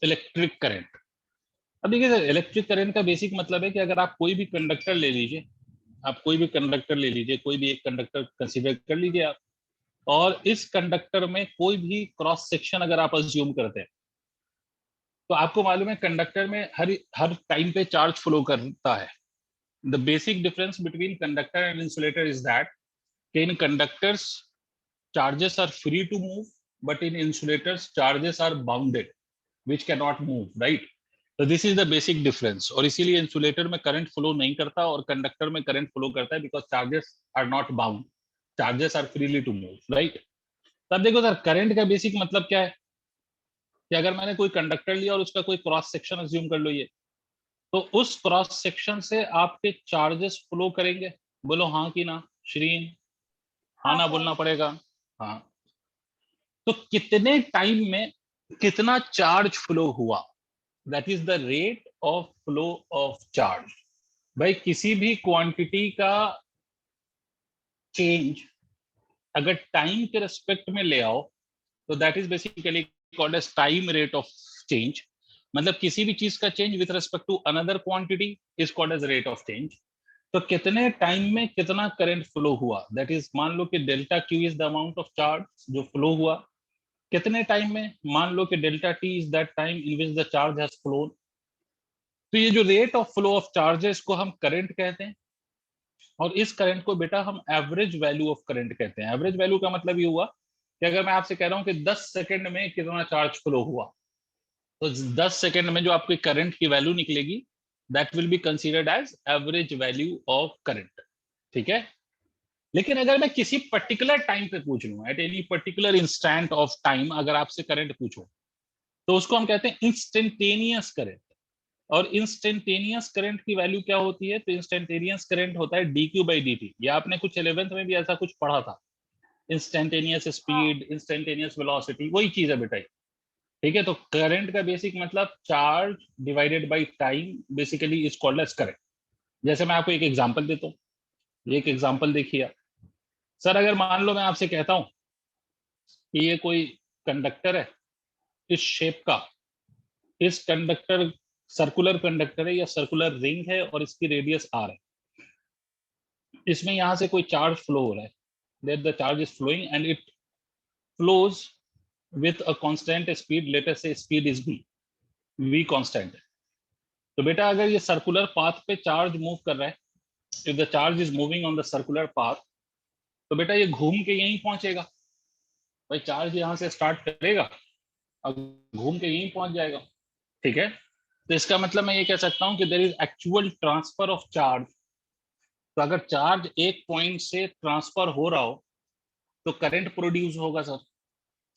Electric current. अब देखिए sir, electric current का बेसिक मतलब है कि अगर आप कोई भी कंडक्टर ले लीजिए, आप कोई भी कंडक्टर ले लीजिए, कोई भी एक कंडक्टर कंसीडर कर लीजिए आप, और इस कंडक्टर में कोई भी क्रॉस सेक्शन अगर आप अज्यूम करते हैं, तो आपको मालूम है कंडक्टर में हर हर टाइम पे चार्ज फ्लो करता है। The basic difference between conductor and insulator is that in conductors charges are free to move, but in insulators charges are bounded, which cannot move, right? So this is the basic difference, और इसीलिए insulator में current flow नहीं करता और conductor में current flow करता है, because charges are not bound, charges are freely to move, right? तब देखो सर, करंट का बेसिक मतलब क्या है कि अगर मैंने कोई कंडक्टर लिया और उसका कोई क्रॉस सेक्शन अज्यूम कर लो ये, तो उस क्रॉस सेक्शन से आपके चार्जेस फ्लो करेंगे। बोलो हाँ कि ना श्रीन? हाँ हाँ ना सर। बोलना पड़ेगा। हाँ। तो कितने टाइम में कितना चार्ज फ्लो हुआ, that is the rate of flow of charge. भाई किसी भी क्वांटिटी का चेंज अगर टाइम के रेस्पेक्ट में ले आओ, तो that is basically called as time rate of change. मतलब किसी भी चीज का change with respect to another quantity is called as rate of change. तो कितने टाइम में कितना करंट फ्लो हुआ, दैट इज, मान लो कि delta Q is the amount of charge जो फ्लो हुआ, कितने टाइम में, मान लो कि delta T is that time in which the charge has phloem. तो ये जो rate of flow of charge है इसको हम करंट कहते हैं, और इस करंट को बेटा हम एवरेज वैल्यू ऑफ करंट कहते हैं। एवरेज वैल्यू का मतलब ये हुआ कि अगर मैं आपसे कह रहा हूं कि 10 सेकंड में कितना चार्ज फ्लो हुआ, तो 10 सेकंड में जो आपकी करंट की वैल्यू निकलेगी, that will be considered as average value of current. ठीक है? लेकिन अगर मैं किसी पर्टिकुलर टाइम पे पूछ लूं, at any particular instant of time अगर आपसे करंट पूछो, तो उसको हम कहते हैं इंस्टेंटेनियस करंट। और इंस्टेंटेनियस करंट की वैल्यू क्या होती है? तो इंस्टेंटेनियस करंट होता है D Q by D T. या आपने कुछ 11th में भी ऐसा कुछ पढ़ा था, इंस्टेंटेनियस हाँ स्पीड, इंस्टेंटेनियस वेलोसिटी, वही चीज है बेटा। ठीक है? तो करंट का बेसिक मतलब charge divided by time basically is called as current. जैसे मैं आपको एक एग्जांपल देता हूँ, एक एग्जांपल देखिए सर। अगर मान लो मैं आपसे कहता हूँ कि ये कोई कंडक्टर है इस शेप का, इस कंडक्टर सर्कुलर कंडक्टर है या सर्कुलर रिंग है और इसकी रेडियस आर है, इसमें यहां से कोई चार्ज फ्लो हो रहा है, that the charge is flowing and it flows with a constant speed, let us say speed is v constant है। तो बेटा अगर ये सर्कुलर पाथ पे चार्ज मूव कर रहा है, if the charge is moving on the circular path, तो बेटा ये घूम के यहीं पहुंचेगा। भाई चार्ज यहाँ से स्टार्ट करेगा और घूम के यहीं पहुंच जाएगा। ठीक है? तो इसका मतलब मैं ये कह सकता हूँ कि there is actual transfer of charge. तो अगर चार्ज एक पॉइंट से ट्रांसफर हो रहा हो तो करंट प्रोड्यूस होगा सर।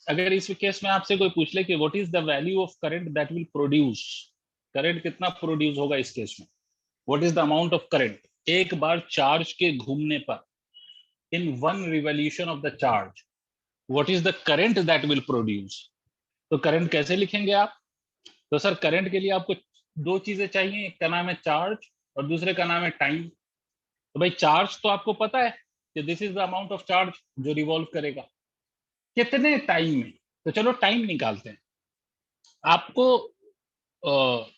अगर इस केस में आपसे कोई पूछ ले कि what is the value of current that will produce, current कितना प्रोड्यूस होगा इस केस में, what is the amount of current एक बार चार्ज के घूमने पर, in one revolution of the charge, what is the current that will produce. तो current कैसे लिखेंगे आप? तो सर करंट के लिए आपको दो चीजें चाहिए, एक का नाम है चार्ज और दूसरे का नाम है टाइम। तो भाई चार्ज तो आपको पता है कि this is the amount of charge जो रिवॉल्व करेगा, कितने टाइम में। तो चलो टाइम निकालते हैं। आपको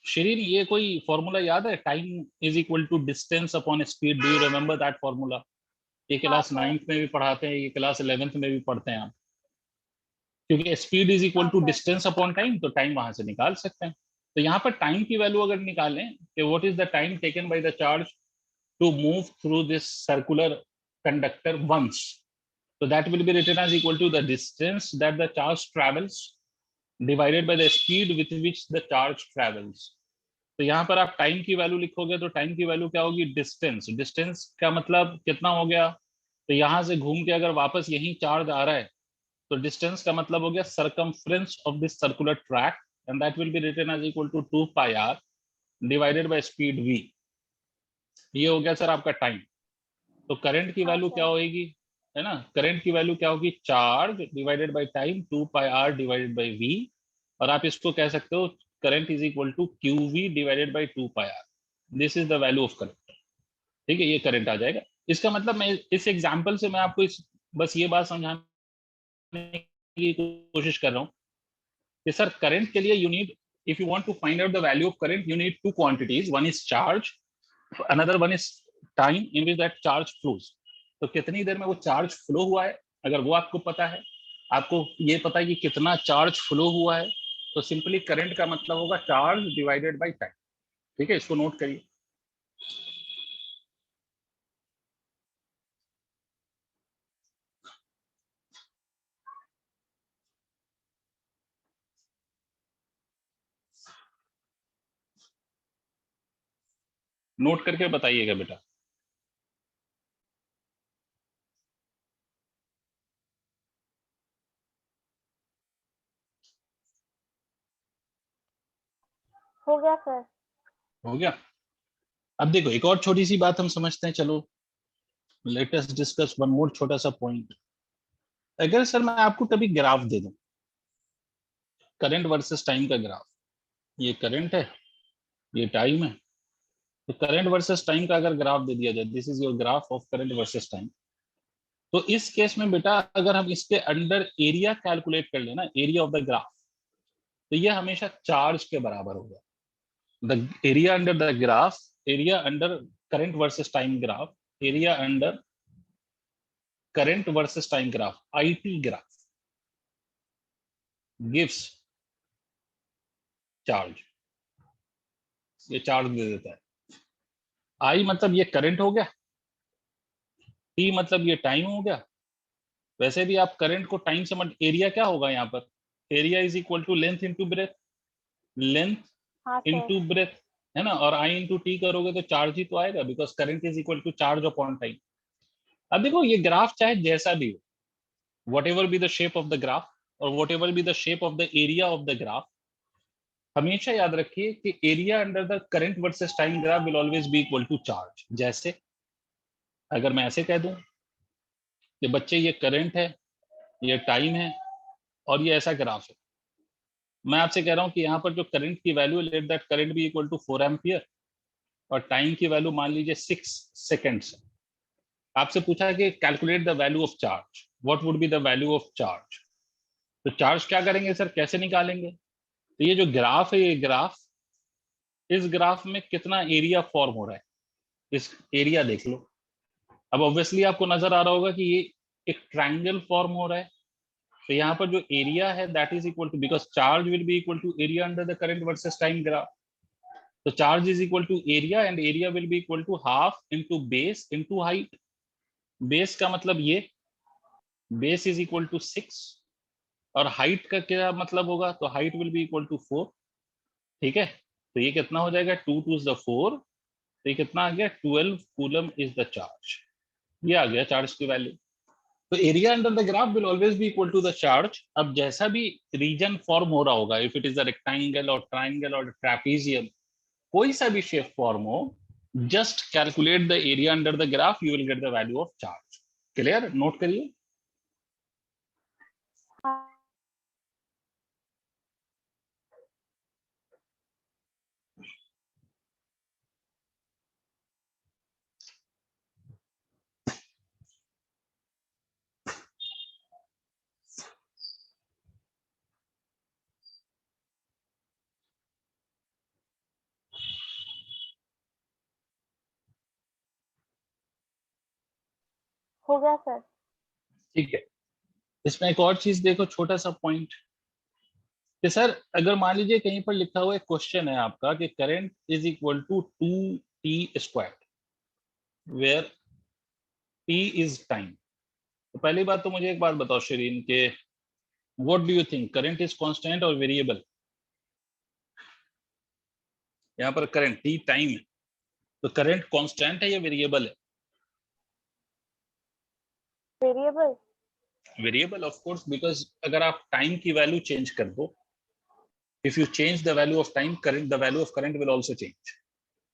शरीर ये कोई फॉर्मूला याद है? Time is equal to distance upon speed. Do you remember that formula? ये हाँ क्लास सर। 9th में भी पढ़ाते हैं, ये क्लास 11th में भी पढ़ते हैं आप। क्योंकि स्पीड इज इक्वल हाँ to sir. Distance upon time, तो टाइम वहां से निकाल सकते हैं। तो यहाँ पर टाइम की वैल्यू अगर निकालें कि what is the time taken by the charge to move through this circular conductor once, so that will be written as equal to the distance that the charge travels divided by the speed with which the charge travels। तो यहाँ पर आप time की value लिखोगे तो time की value क्या होगी? डिस्टेंस। डिस्टेंस का मतलब कितना हो गया? तो यहाँ से घूम के अगर वापस यही चार्ज आ रहा है, तो डिस्टेंस का मतलब हो गया circumference of this circular track, and that will be written as equal to 2 pi R divided by speed v। ये हो गया सर आपका टाइम। तो करंट की हाँ वैल्यू क्या सर। होगी? है ना? करंट की वैल्यू क्या होगी? Charge divided by time 2 pi R divided by v। और आप इसको कह सकते हो current is equal to Q V divided by 2 pi R. This is the value of current. ठीक है? ये करंट आ जाएगा। इसका मतलब मैं इस एग्जाम्पल से मैं आपको बस ये बात समझाने की कोशिश कर रहा हूँ कि सर करंट के लिए you need if you want to find out the value of current, you need two quantities. One is charge, another one is time in which that charge flows. तो कितनी देर में वो चार्ज फ्लो हुआ है, अगर वो आपको पता है, आपको ये पता है कि कितना चार्ज फ्लो हुआ है, तो सिंपली करंट का मतलब होगा चार्ज डिवाइडेड बाय टाइम। ठीक है, इसको नोट करिए। नोट करके बताइएगा बेटा। हो गया सर। हो गया। अब देखो एक और छोटी सी बात हम समझते हैं, चलो let us discuss one more छोटा सा पॉइंट। अगर सर मैं आपको कभी ग्राफ दे दूं, करंट वर्सेस टाइम का ग्राफ, ये करंट है, ये टाइम है, तो करंट वर्सेस टाइम का अगर ग्राफ दे दिया जाए, this is your graph of current versus time, तो इस केस में बेटा अगर हम इसके अंडर एरिया कैलकुलेट कर लेना, एरिया ऑफ द ग्राफ, तो ये हमेशा चार्ज के बराबर होगा। The area under the graph, area under current versus time graph, area under current versus time graph, IT graph gives charge, ये चार्ज दे देता है। आई मतलब ये करंट हो गया, टी मतलब ये टाइम हो गया। वैसे भी आप करंट को टाइम से मत, एरिया क्या होगा यहाँ पर, area is equal to length into breadth, length हाँ सर। इंटू ब्रेथ, है ना, और आई इंटू टी करोगे तो चार्ज ही तो आएगा, because current is equal to charge upon time. अब देखो ये ग्राफ चाहे जैसा भी हो, whatever be the shape of the graph और whatever be the shape of the area of the graph, हमेशा याद रखिए कि area under the current versus time graph will always be equal to charge. जैसे अगर मैं ऐसे कह दूं कि बच्चे ये करंट है, ये टाइम है, और ये ऐसा ग्राफ है, मैं आपसे कह रहा हूं कि यहाँ पर जो करंट की value, let that current be equal to 4 ampere, और टाइम की वैल्यू मान लीजिए 6 सेकेंड्स। आपसे पूछा है कि calculate the value of charge, what would be the value of charge. तो चार्ज क्या करेंगे सर, कैसे निकालेंगे, तो ये जो ग्राफ है, ये ग्राफ, इस ग्राफ में कितना एरिया फॉर्म हो रहा है, इस एरिया देख लो। अब ऑब्वियसली आपको नजर आ रहा होगा कि ये एक ट्राइंगल फॉर्म हो रहा है, तो यहाँ पर जो एरिया है that is equal to, because charge will be equal to area under the current versus time graph, तो charge is equal to area, and area will be equal to half into base into height. Base का मतलब ये, base is equal to 6, और height का क्या मतलब होगा, तो height will be equal to 4। ठीक है, तो ये कितना हो जाएगा, 2 टू द 4, तो ये कितना आ गया, 12 कूलम इज द चार्ज। ये आ गया चार्ज की वैल्यू। तो area under the graph will always be equal to the charge. अब जैसा भी रीजन फॉर्म हो रहा होगा, if it is a rectangle और ट्राइंगल और ट्रेपेजियम, कोई सा भी शेप फॉर्म हो, just calculate the area under the graph, you will get the value of charge. Clear, note करिए। हाँ। हो गया सर। ठीक है, इसमें एक और चीज देखो, छोटा सा पॉइंट, कि सर अगर मान लीजिए कहीं पर लिखा हुआ एक क्वेश्चन है आपका कि current is equal to 2t², where t is time, तो पहली बात तो मुझे एक बात बताओ शरीन के, what do you think, current is constant और वेरिएबल। यहाँ पर करंट t टाइम है, तो करंट कांस्टेंट है या वेरिएबल है। Variable. Variable of course, because अगर आप टाइम की वैल्यू चेंज कर दो, if you change the value of time, current, the value of current will also change.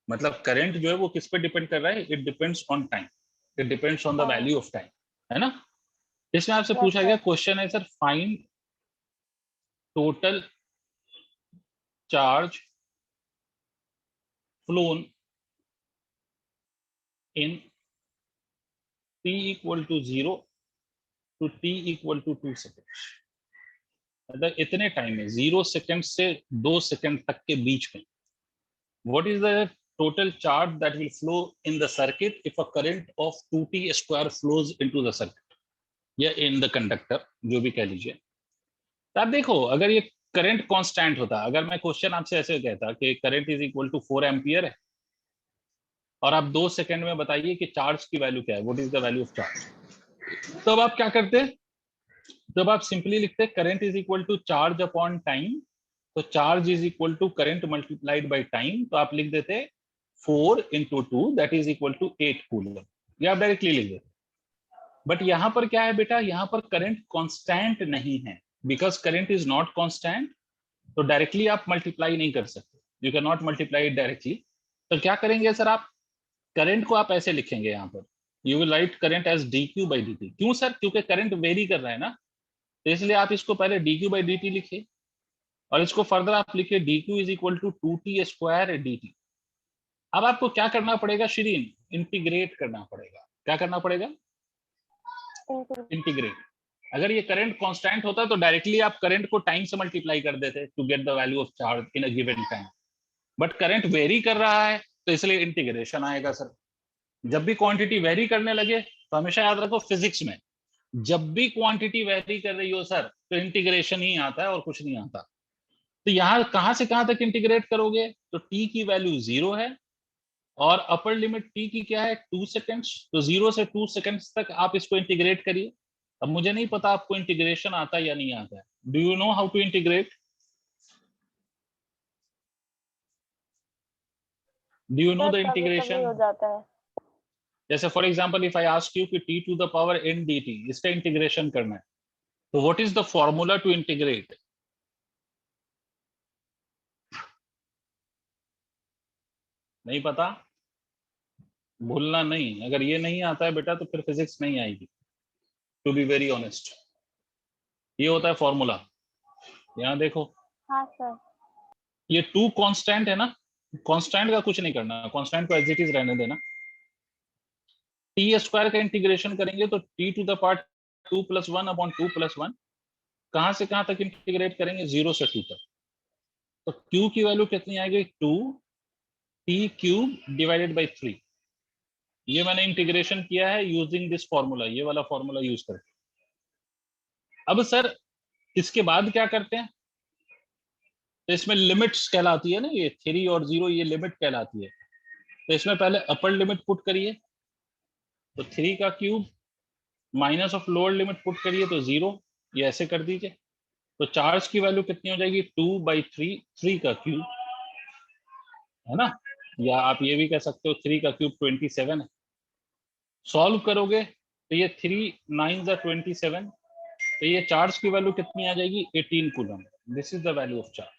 मतलब करंट जो है वो किस पे डिपेंड कर रहा है, it depends on time, it depends on the हाँ। वैल्यू ऑफ टाइम, है ना। इसमें आपसे यस पूछा गया, सर। क्वेश्चन है sir, find total charge flown in t equal to 0 to t equal to 2 seconds. मतलब इतने टाइम में 0 सेकंड से 2 सेकंड तक के बीच में what is the total charge that will flow in the circuit if a current of 2t square flows into the circuit या in the conductor, जो भी कह लीजिए। तो आप देखो, अगर ये करंट कांस्टेंट होता, अगर मैं क्वेश्चन आपसे ऐसे कहता कि current is equal to 4 ampere है और आप 2 सेकंड में बताइए कि चार्ज की वैल्यू क्या है, what is the value of charge, तब आप क्या करते, जब आप सिंपली लिखते current is equal to charge upon time, तो charge is equal to current multiplied by time, तो आप लिख देते 4 into 2 that is equal to 8 coulomb, ये आप डायरेक्टली लिख देते। बट यहाँ पर क्या है बेटा, यहाँ पर करंट कांस्टेंट नहीं है, because current is not constant, तो डायरेक्टली आप मल्टीप्लाई नहीं कर सकते, you can not multiply directly. तो क्या करेंगे सर, आप करंट को आप ऐसे लिखेंगे, यहाँ पर you will write current as D Q by D T. क्यों सर, क्योंकि करंट वेरी कर रहा है ना, तो इसलिए आप इसको पहले D Q by D T लिखिए और इसको फर्दर आप लिखिए D Q is equal to 2t square D T. अब आपको क्या करना पड़ेगा श्रीन, इंटीग्रेट करना पड़ेगा। क्या करना पड़ेगा, इंटीग्रेट। अगर ये करंट कांस्टेंट होता तो डायरेक्टली आप करंट को टाइम से मल्टीप्लाई कर देते to get the value of charge in a given time, but current vary कर रहा है तो इसलिए इंटीग्रेशन आएगा सर। जब भी क्वांटिटी वेरी करने लगे तो हमेशा याद रखो फिजिक्स में, जब भी क्वांटिटी वेरी कर रही हो सर तो इंटीग्रेशन ही आता है और कुछ नहीं आता। तो यहाँ कहां से कहां तक इंटीग्रेट करोगे, तो टी की वैल्यू 0 है और अपर लिमिट टी की क्या है 2 सेकंड्स, तो 0 से 2 सेकंड्स तक आप इसको इंटीग्रेट करिए। अब मुझे नहीं पता आपको इंटीग्रेशन आता है या नहीं आता है, do you know how to integrate, do you know the कभी कभी इंटीग्रेशन? हो जाता है। जैसे for example if I ask you कि T to the power n dt, इसका इंटीग्रेशन करना है, तो what is the formula to integrate? नहीं पता, भूलना नहीं, अगर ये नहीं आता है बेटा तो फिर फिजिक्स नहीं आएगी, टू बी वेरी ऑनेस्ट। ये होता है फॉर्मूला, यहाँ देखो हाँ सर। ये 2 कांस्टेंट है ना, कांस्टेंट का कुछ नहीं करना, कांस्टेंट को एज इट इज रहने देना। टी स्क्वायर का इंटीग्रेशन करेंगे तो T to the power 2 plus 1 upon 2 plus 1, कहां से कहां तक इंटीग्रेट करेंगे, 0 से 2 तक, तो q की वैल्यू कितनी आएगी 2 टी क्यूब डिवाइडेड बाई 3। ये मैंने इंटीग्रेशन किया है यूजिंग दिस फॉर्मूला, ये वाला फॉर्मूला यूज करके। अब सर इसके बाद क्या करते हैं, तो इसमें लिमिट्स कहलाती है ना, ये 3 और 0 ये लिमिट कहलाती है, तो इसमें पहले अपर लिमिट पुट करिए, तो 3 का cube minus of lower limit put करिए तो 0, ये ऐसे कर दीजिए, तो चार्ज की वैल्यू कितनी हो जाएगी 2/3, 3 का क्यूब है ना, या आप ये भी कह सकते हो 3 का क्यूब 27 है। सॉल्व करोगे तो ये 3 9 27, तो ये चार्ज की वैल्यू कितनी आ जाएगी 18 coulomb. This is the value of charge.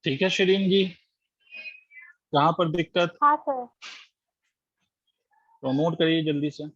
ठीक है शरीन जी, कहाँ पर दिक्कत, हाँ सर। तो नोट करिए जल्दी से।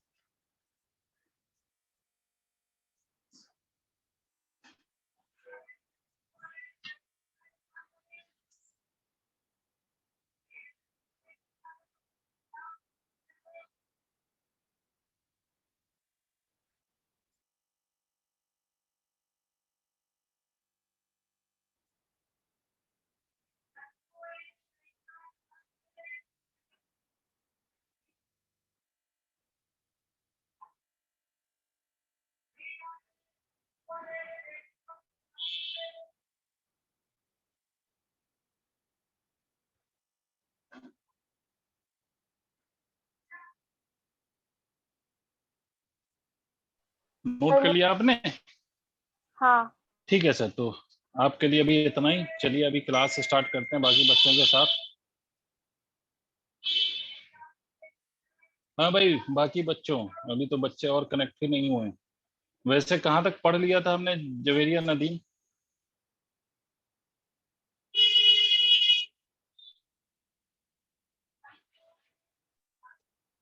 नोट कर लिया आपने? हाँ। ठीक है सर, तो आपके लिए अभी इतना ही, चलिए अभी क्लास स्टार्ट करते हैं बाकी बच्चों के साथ। हाँ भाई, बाकी बच्चों, अभी तो बच्चे और कनेक्ट ही नहीं हुए। वैसे कहाँ तक पढ़ लिया था हमने Javeria Nadeem?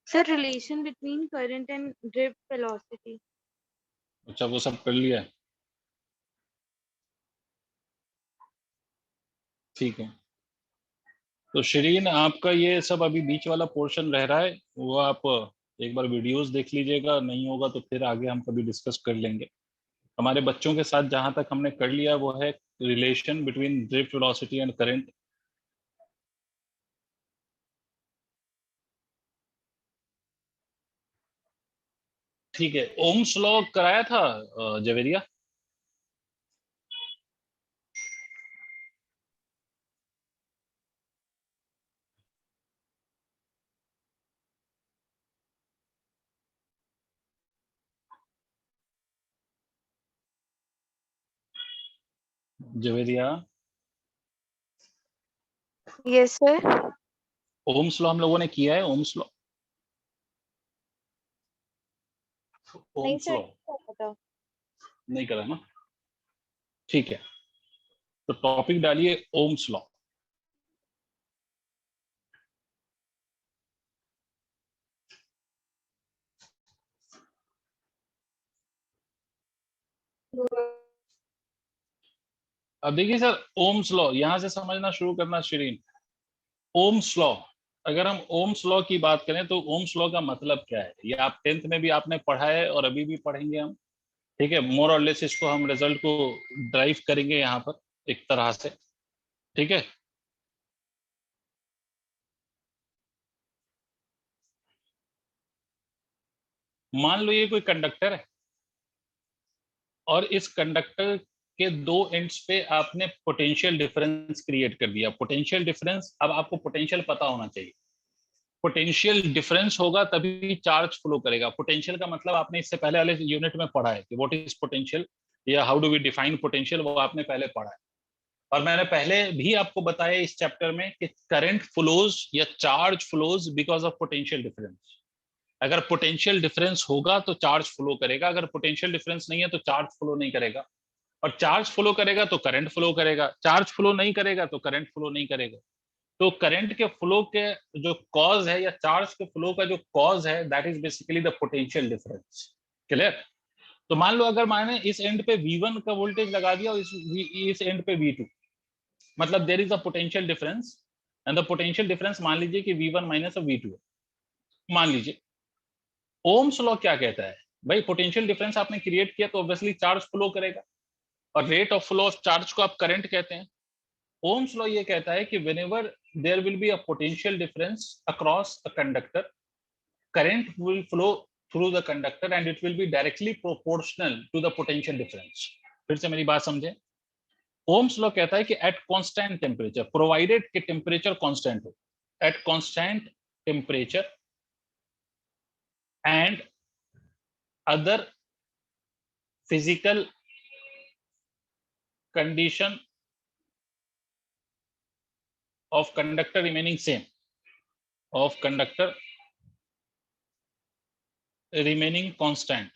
Sir, relation between current and drift velocity. अच्छा, वो सब कर लिया है। ठीक है, तो शिरीन आपका ये सब अभी बीच वाला पोर्शन रह रहा है, वो आप एक बार वीडियोस देख लीजिएगा, नहीं होगा तो फिर आगे हम कभी डिस्कस कर लेंगे। हमारे बच्चों के साथ जहां तक हमने कर लिया वो है relation between drift velocity and current. ठीक है, ओम्स लॉ कराया था Javeria. Javeria, Yes, sir. Ohm's law हम लोगों ने किया है, ओम्स लॉ, नहीं ओम्स सर, लॉ नहीं करा ना? ठीक है, तो टॉपिक डालिए ओम्स लॉ। अब देखिए सर, ओम्स लॉ यहां से समझना शुरू करना शिरीन। ओम्स लॉ, अगर हम ओम्स लॉ की बात करें तो ओम्स लॉ का मतलब क्या है, ये आप 10th में भी आपने पढ़ा है और अभी भी पढ़ेंगे हम। ठीक है, मोर और लेस इसको हम रिजल्ट को ड्राइव करेंगे यहाँ पर एक तरह से। ठीक है, मान लो ये कोई कंडक्टर है और इस कंडक्टर के दो एंड्स पे आपने पोटेंशियल डिफरेंस क्रिएट कर दिया। पोटेंशियल डिफरेंस, अब आपको पोटेंशियल पता होना चाहिए। पोटेंशियल डिफरेंस होगा तभी चार्ज फ्लो करेगा। पोटेंशियल का मतलब आपने इससे पहले वाले यूनिट में पढ़ा है कि व्हाट इज पोटेंशियल या how do we define potential, वो आपने पहले पढ़ा है। और मैंने पहले भी आपको बताया इस चैप्टर में कि करंट फ्लोज या charge flows because of potential difference. अगर पोटेंशियल डिफरेंस होगा तो चार्ज फ्लो करेगा, अगर पोटेंशियल डिफरेंस नहीं है तो चार्ज फ्लो नहीं करेगा। और चार्ज फ्लो करेगा तो करंट फ्लो करेगा, चार्ज फ्लो नहीं करेगा तो करंट फ्लो नहीं करेगा। तो करंट के फ्लो के जो कॉज है या चार्ज के फ्लो का जो कॉज है, that is basically the potential difference. Clear? तो मान लो अगर मैंने इस एंड पे V1 का वोल्टेज लगा दिया और इस एंड पे V2, मतलब there is a potential difference, and the potential difference मान लीजिए कि V1 माइनस V2 है, मान लीजिए। ओम्स लॉ क्या कहता है? भाई पोटेंशियल डिफरेंस आपने क्रिएट किया तो ऑब्वियसली चार्ज फ्लो करेगा, और rate of flow of charge को आप करंट कहते हैं। ओम्स लॉ ये कहता है कि whenever there will be a potential difference across a conductor, current will flow through the conductor and it will be directly proportional to the potential difference। फिर से मेरी बात समझे। ओम्स लॉ कहता है कि एट कांस्टेंट टेम्परेचर, प्रोवाइडेड कि temperature constant हो, at constant temperature and other physical condition of conductor remaining same, of conductor remaining constant,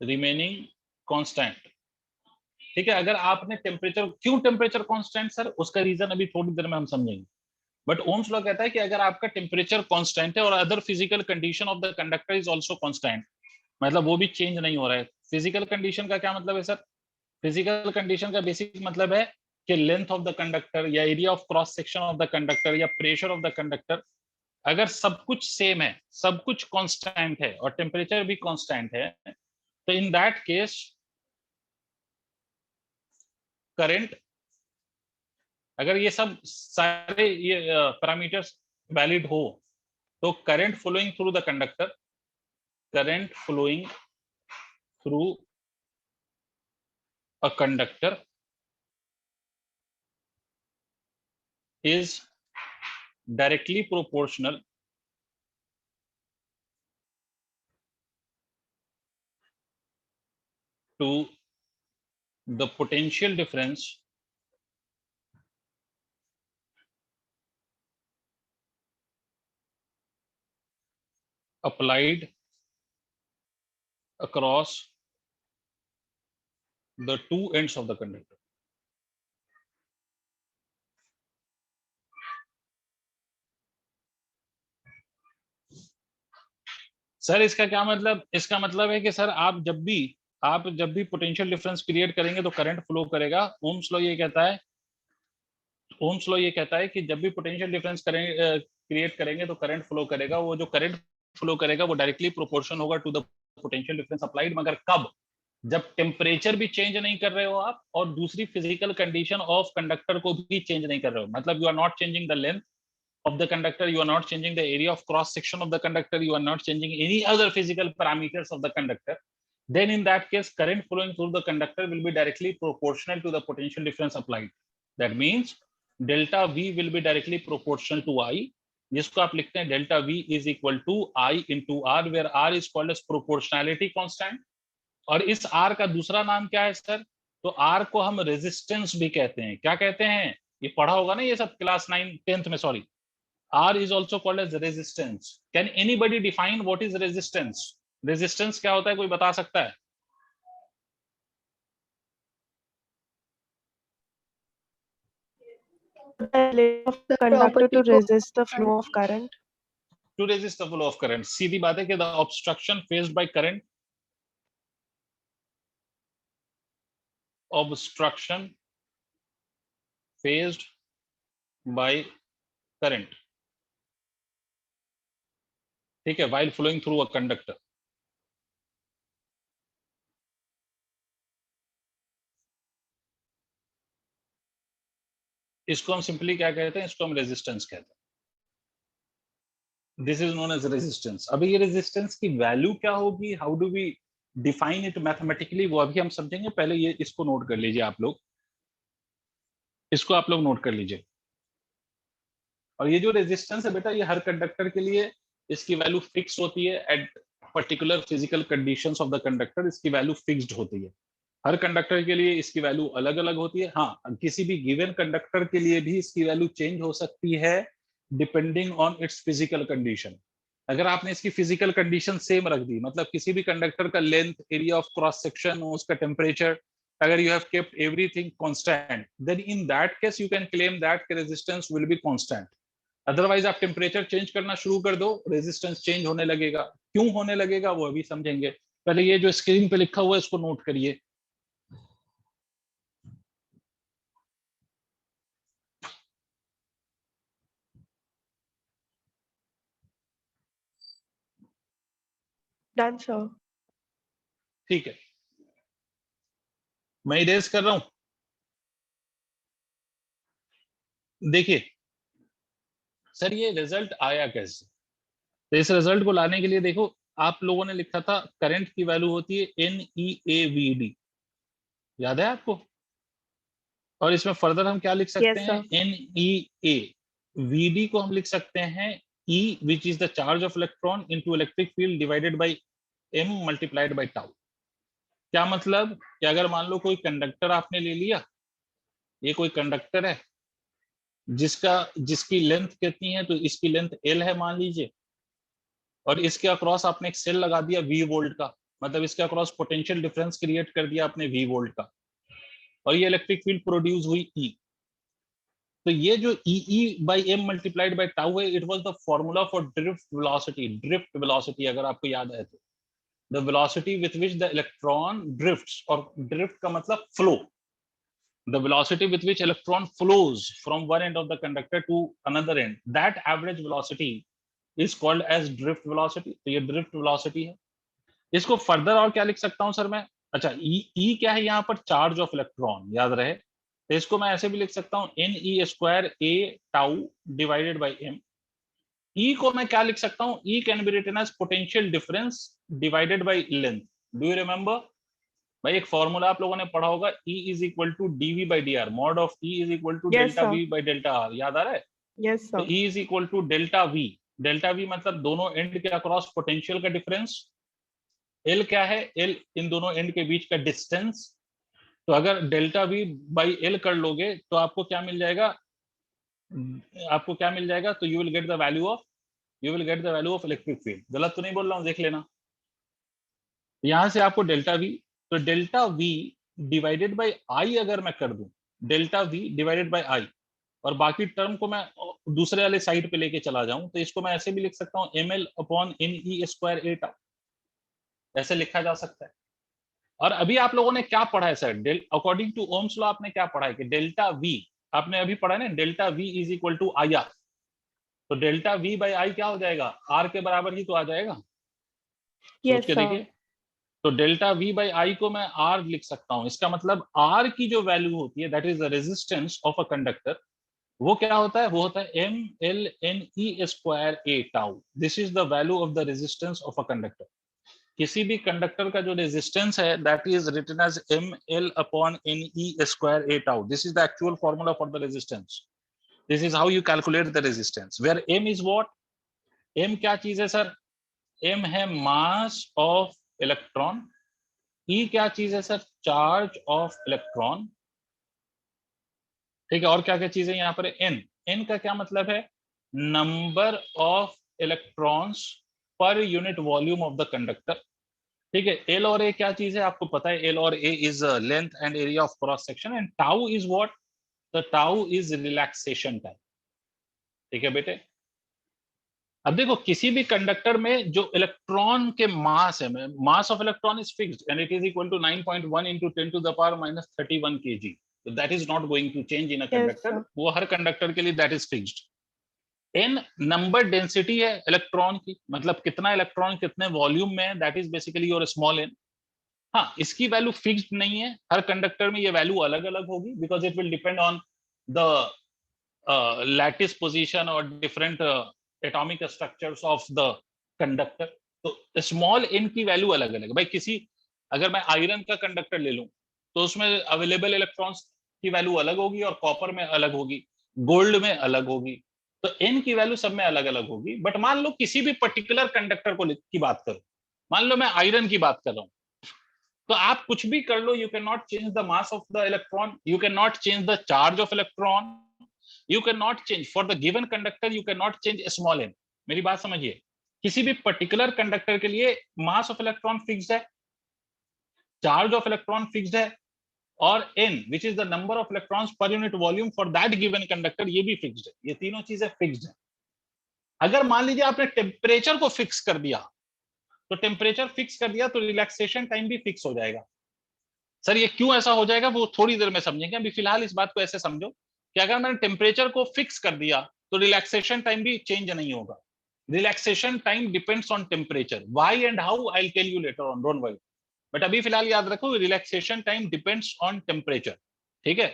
remaining constant। ठीक है, अगर आपने टेम्परेचर, क्यों टेम्परेचर कांस्टेंट सर, उसका रीजन अभी थोड़ी देर में हम समझेंगे। बट ओम्स लॉ कहता है कि अगर आपका टेम्परेचर कांस्टेंट है और other physical condition of the conductor is also constant, मतलब वो भी चेंज नहीं हो रहा है। फिजिकल कंडीशन का क्या मतलब है सर? फिजिकल कंडीशन का बेसिक मतलब है कि लेंथ ऑफ द कंडक्टर या area of cross section of the conductor या प्रेशर ऑफ द कंडक्टर, अगर सब कुछ सेम है, सब कुछ कांस्टेंट है और टेम्परेचर भी कांस्टेंट है, तो इन दैट केस करंट, अगर ये सब सारे ये पैरामीटर्स वैलिड हो, तो current flowing through the conductor, current flowing through a conductor is directly proportional to the potential difference applied across the two ends of the conductor। Sir इसका क्या मतलब? इसका मतलब है कि सर आप जब भी पोटेंशियल डिफरेंस क्रिएट करेंगे तो करंट फ्लो करेगा। ओम्स लॉ ये कहता है ओम्स लॉ ये कहता है कि जब भी पोटेंशियल डिफरेंस क्रिएट करेंगे तो करंट फ्लो करेगा, वो जो करंट फ्लो करेगा वो डायरेक्टली प्रोपोर्शनल होगा to the potential difference applied, मगर कब? जब टेम्परेचर भी चेंज नहीं कर रहे हो आप और दूसरी फिजिकल कंडीशन ऑफ कंडक्टर को भी चेंज नहीं कर रहे हो, मतलब you are not changing the length of the conductor, you are not changing the area of cross section of the conductor, you are not changing any other physical parameters of the conductor, then in that case current flowing through the conductor will be directly proportional to the potential difference applied. That means delta V will be directly proportional to I, जिसको आप लिखते हैं delta V is equal to I into R, where R is called as proportionality constant. और इस R का दूसरा नाम क्या है सर? तो R को हम रेजिस्टेंस भी कहते हैं। क्या कहते हैं? ये पढ़ा होगा ना ये सब क्लास 9 10th में, sorry. R is also called as resistance. Can anybody define what is resistance? Resistance क्या होता है, कोई बता सकता है? Of the conductor to resist the flow of current. To resist the flow of current. सीधी बात है कि the obstruction faced by current, obstruction faced by current, ठीक है, while flowing through a conductor. इसको हम सिंपली क्या कहते हैं? इसको हम रेजिस्टेंस कहते हैं। This is known as resistance. अभी ये रेजिस्टेंस की वैल्यू क्या होगी, how do we define it mathematically, वो अभी हम समझेंगे। पहले ये इसको नोट कर लीजिए आप लोग, इसको आप लोग नोट कर लीजिए। और ये जो रेजिस्टेंस है बेटा, ये हर कंडक्टर के लिए इसकी वैल्यू फिक्स होती है at particular physical conditions of the conductor, इसकी वैल्यू फिक्स्ड होती है। हर कंडक्टर के लिए इसकी वैल्यू अलग अलग होती है। हाँ, किसी भी गिवन कंडक्टर के लिए भी इसकी वैल्यू चेंज हो सकती है depending on it's physical condition. अगर आपने इसकी फिजिकल कंडीशन सेम रख दी, मतलब किसी भी कंडक्टर का length, area of cross section, उसका टेम्परेचर, अगर you have kept everything constant, then in that case you can claim that resistance will be constant. Otherwise आप टेम्परेचर चेंज करना शुरू कर दो, रेजिस्टेंस चेंज होने लगेगा। क्यों होने लगेगा वो अभी समझेंगे। पहले ये जो स्क्रीन पे लिखा हुआ है इसको नोट करिए। Done, sir. ठीक है, मैं इरेज कर रहा हूं। देखिए सर, ये रिजल्ट आया कैसे? तो इस रिजल्ट को लाने के लिए देखो, आप लोगों ने लिखा था करंट की वैल्यू होती है NEAVD, याद है आपको? और इसमें फर्दर हम क्या लिख सकते Yes, हैं? NEA VD को हम लिख सकते हैं E, which is the charge of electron into electric field divided by M multiplied by tau। क्या मतलब कि अगर मान लो कोई कंडक्टर आपने ले लिया, ये कोई कंडक्टर है जिसकी लेंथ कितनी है, तो इसकी लेंथ L है मान लीजिए, और इसके अक्रॉस आपने एक सेल लगा दिया V वोल्ट का, मतलब इसके अक्रॉस पोटेंशियल डिफरेंस क्रिएट कर दिया आपने V वोल्ट का, और ये इलेक्ट्रिक फील्ड प्रोड्यूस हुई E। तो ये जो E by M multiplied by tau है, it was the formula for drift velocity. Drift velocity अगर आपको याद है तो the velocity with which the electron drifts, और ड्रिफ्ट का मतलब flow, the velocity with which electron flows from one end of the conductor to another end, that average velocity is called as drift velocity। तो ये drift velocity है। इसको further और क्या लिख सकता हूं सर मैं? अच्छा, E क्या है यहाँ पर? चार्ज ऑफ इलेक्ट्रॉन, याद रहे। तो इसको मैं ऐसे भी लिख सकता हूँ NE² A tau divided by M। E को मैं क्या लिख सकता हूँ? E can be written as potential difference divided by length. Do you remember भाई? एक फॉर्मूला आप लोगों ने पढ़ा होगा, E is equal to DV by DR, mod of E is equal to Yes, delta sir. V by delta R, याद आ रहा है? Yes, तो sir. E is equal to delta V। Delta V मतलब दोनों एंड के across potential का difference. L क्या है? L इन दोनों एंड के बीच का डिस्टेंस। तो अगर डेल्टा V बाई L कर लोगे तो आपको क्या मिल जाएगा? आपको क्या मिल जाएगा? तो you will get the value of electric field. गलत तो नहीं बोल रहा हूँ, देख लेना। यहां से आपको डेल्टा V, तो delta V divided by I अगर मैं कर दूं, delta V divided by I, और बाकी टर्म को मैं दूसरे वाले साइड पे लेके चला जाऊं, तो इसको मैं ऐसे भी लिख सकता हूं ML upon NE² A tau, ऐसे लिखा जा सकता है। और अभी आप लोगों ने क्या पढ़ा है sir? According to Ohm's law आपने क्या पढ़ा है कि डेल्टा V आपने अभी पढ़ा ना, delta V is equal to I R, तो डेल्टा V बाई आई क्या हो जाएगा, R के बराबर ही तो आ जाएगा। सोच Yes, के sir. देखिए, तो डेल्टा V बाई आई को मैं R लिख सकता हूं, इसका मतलब R की जो वैल्यू होती है that is the resistance of a conductor, वो क्या होता है, वो होता है MLNE square A tau. This is the value of the resistance of a conductor. किसी भी कंडक्टर का जो रेजिस्टेंस है that is written as ML/NE square A tau. This is the actual formula for the resistance. This is how you calculate the resistance, where M is what, M क्या चीज है sir, M है mass of electron, E क्या चीज है sir, charge of electron, ठीक है। और क्या क्या चीजें यहाँ पर, N का क्या मतलब है, number of electrons per unit volume of the conductor, ठीक है। L और A क्या चीज है, आपको पता है, L और A is length and area of cross section, and tau is what, the tau is relaxation time, ठीक है बेटे। अब देखो, किसी भी कंडक्टर में जो इलेक्ट्रॉन के मास है, mass of electron is fixed and it is equal to 9.1 into 10 to the power minus 31 kg, that is not going to change in a Yes, conductor, sir. वो हर कंडक्टर के लिए that is fixed. N number density है electron की, मतलब कितना electron कितने volume में है, that is basically your small n। हाँ, इसकी वैल्यू फिक्स्ड नहीं है, हर कंडक्टर में ये वैल्यू अलग अलग होगी, because it will depend on the lattice position और different atomic structures of the conductor. तो स्मॉल n की वैल्यू अलग अलग है भाई। किसी, अगर मैं आयरन का कंडक्टर ले लूं तो उसमें अवेलेबल इलेक्ट्रॉन्स की वैल्यू अलग होगी, और कॉपर में अलग होगी, गोल्ड में अलग होगी, तो n की वैल्यू सब में अलग अलग होगी। बट मान लो किसी भी पर्टिकुलर कंडक्टर को की बात करो, मान लो मैं आयरन की बात कर रहा हूं, तो आप कुछ भी कर लो, you can not change the mass of the electron, you can not change the charge of electron, you can not change for the given conductor, you can not change small n। मेरी बात समझिए, किसी भी particular conductor के लिए मास of electron fixed है, charge of electron fixed है, और n which is the number of electrons per unit volume for that given conductor, ये भी फिक्स्ड है। ये तीनों चीजें फिक्स्ड है। अगर मान लीजिए आपने टेम्परेचर को फिक्स कर दिया, तो टेम्परेचर फिक्स कर दिया तो रिलैक्सेशन टाइम भी फिक्स हो जाएगा। सर ये क्यों ऐसा हो जाएगा, वो थोड़ी देर में समझेंगे, अभी फिलहाल इस बात को ऐसे समझो कि अगर मैंने टेम्परेचर को फिक्स कर दिया तो रिलैक्सेशन टाइम भी चेंज नहीं होगा। Relaxation time depends on temperature, why and how I will tell you later on, don't worry. But अभी फिलहाल याद रखो, relaxation time depends on temperature, ठीक है।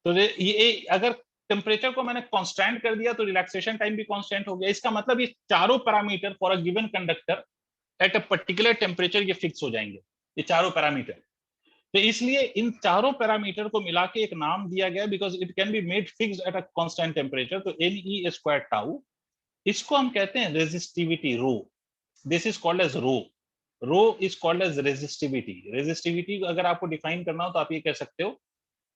तो ये अगर टेम्परेचर को मैंने कांस्टेंट कर दिया तो रिलैक्सेशन टाइम भी कांस्टेंट हो गया। इसका मतलब ये चारों parameter for a given conductor at a particular temperature ये फिक्स हो जाएंगे, ये चारों पैरामीटर। तो इसलिए इन चारों पैरामीटर को मिला के एक नाम दिया गया, because it can be made fixed at a constant temperature, तो NE स्क्वायर टाउ, इसको हम कहते हैं resistivity, rho. This is called as rho. Rho is called as resistivity. Resistivity अगर आपको डिफाइन करना हो तो आप ये कह सकते हो,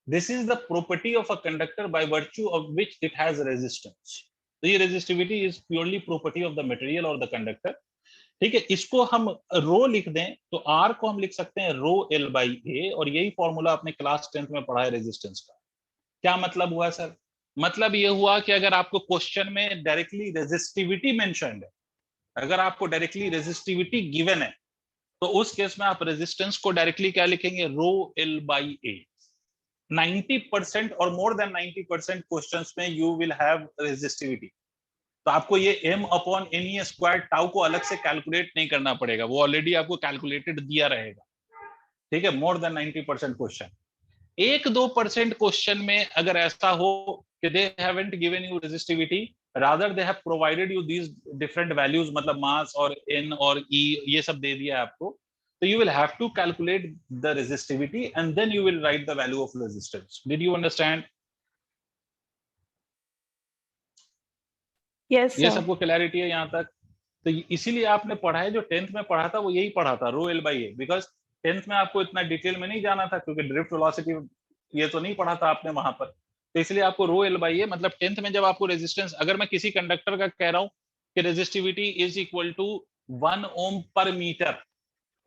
this is the property of a conductor by virtue of which it has resistance. तो ये resistivity is purely property of the material और द कंडक्टर, ठीक है। इसको हम रो लिख दें तो R को हम लिख सकते हैं रो L बाई A, और यही फॉर्मूला आपने क्लास 10th में पढ़ा है रेजिस्टेंस का। क्या मतलब हुआ सर, मतलब ये हुआ कि अगर आपको क्वेश्चन में डायरेक्टली रेजिस्टिविटी मेंशन्ड है, अगर आपको डायरेक्टली रेजिस्टिविटी गिवन है, तो उस केस में आप रेजिस्टेंस को डायरेक्टली क्या लिखेंगे, रो L बाई A। 90% और मोर देन 90% क्वेश्चंस में यू विल हैव रेजिस्टिविटी, तो आपको ये M/NE स्क्वायर टाउ को अलग से कैलकुलेट नहीं करना पड़ेगा, वो ऑलरेडी आपको कैलकुलेटेड दिया रहेगा, ठीक है। More than 90% question. 1-2% क्वेश्चन में अगर ऐसा हो कि they haven't given you resistivity, rather they have provided you these different values, मतलब मास और N और E ये सब दे दिया है आपको, तो you will have to calculate the resistivity and then you will write the value of resistance. Did you understand? Yes, ये sir. सबको क्लैरिटी है यहाँ तक? तो इसीलिए आपने पढ़ा है, जो 10th में पढ़ा था वो यही पढ़ा था, रो L by A, because 10th में आपको इतना डिटेल में नहीं जाना था, क्योंकि ड्रिफ्ट वेलोसिटी ये तो नहीं पढ़ा था आपने वहां पर, तो इसलिए आपको रो L बाई A, मतलब 10th में जब आपको रेजिस्टेंस, अगर मैं किसी कंडक्टर का कह रहा हूँ कि resistivity is equal to 1 Om per metre,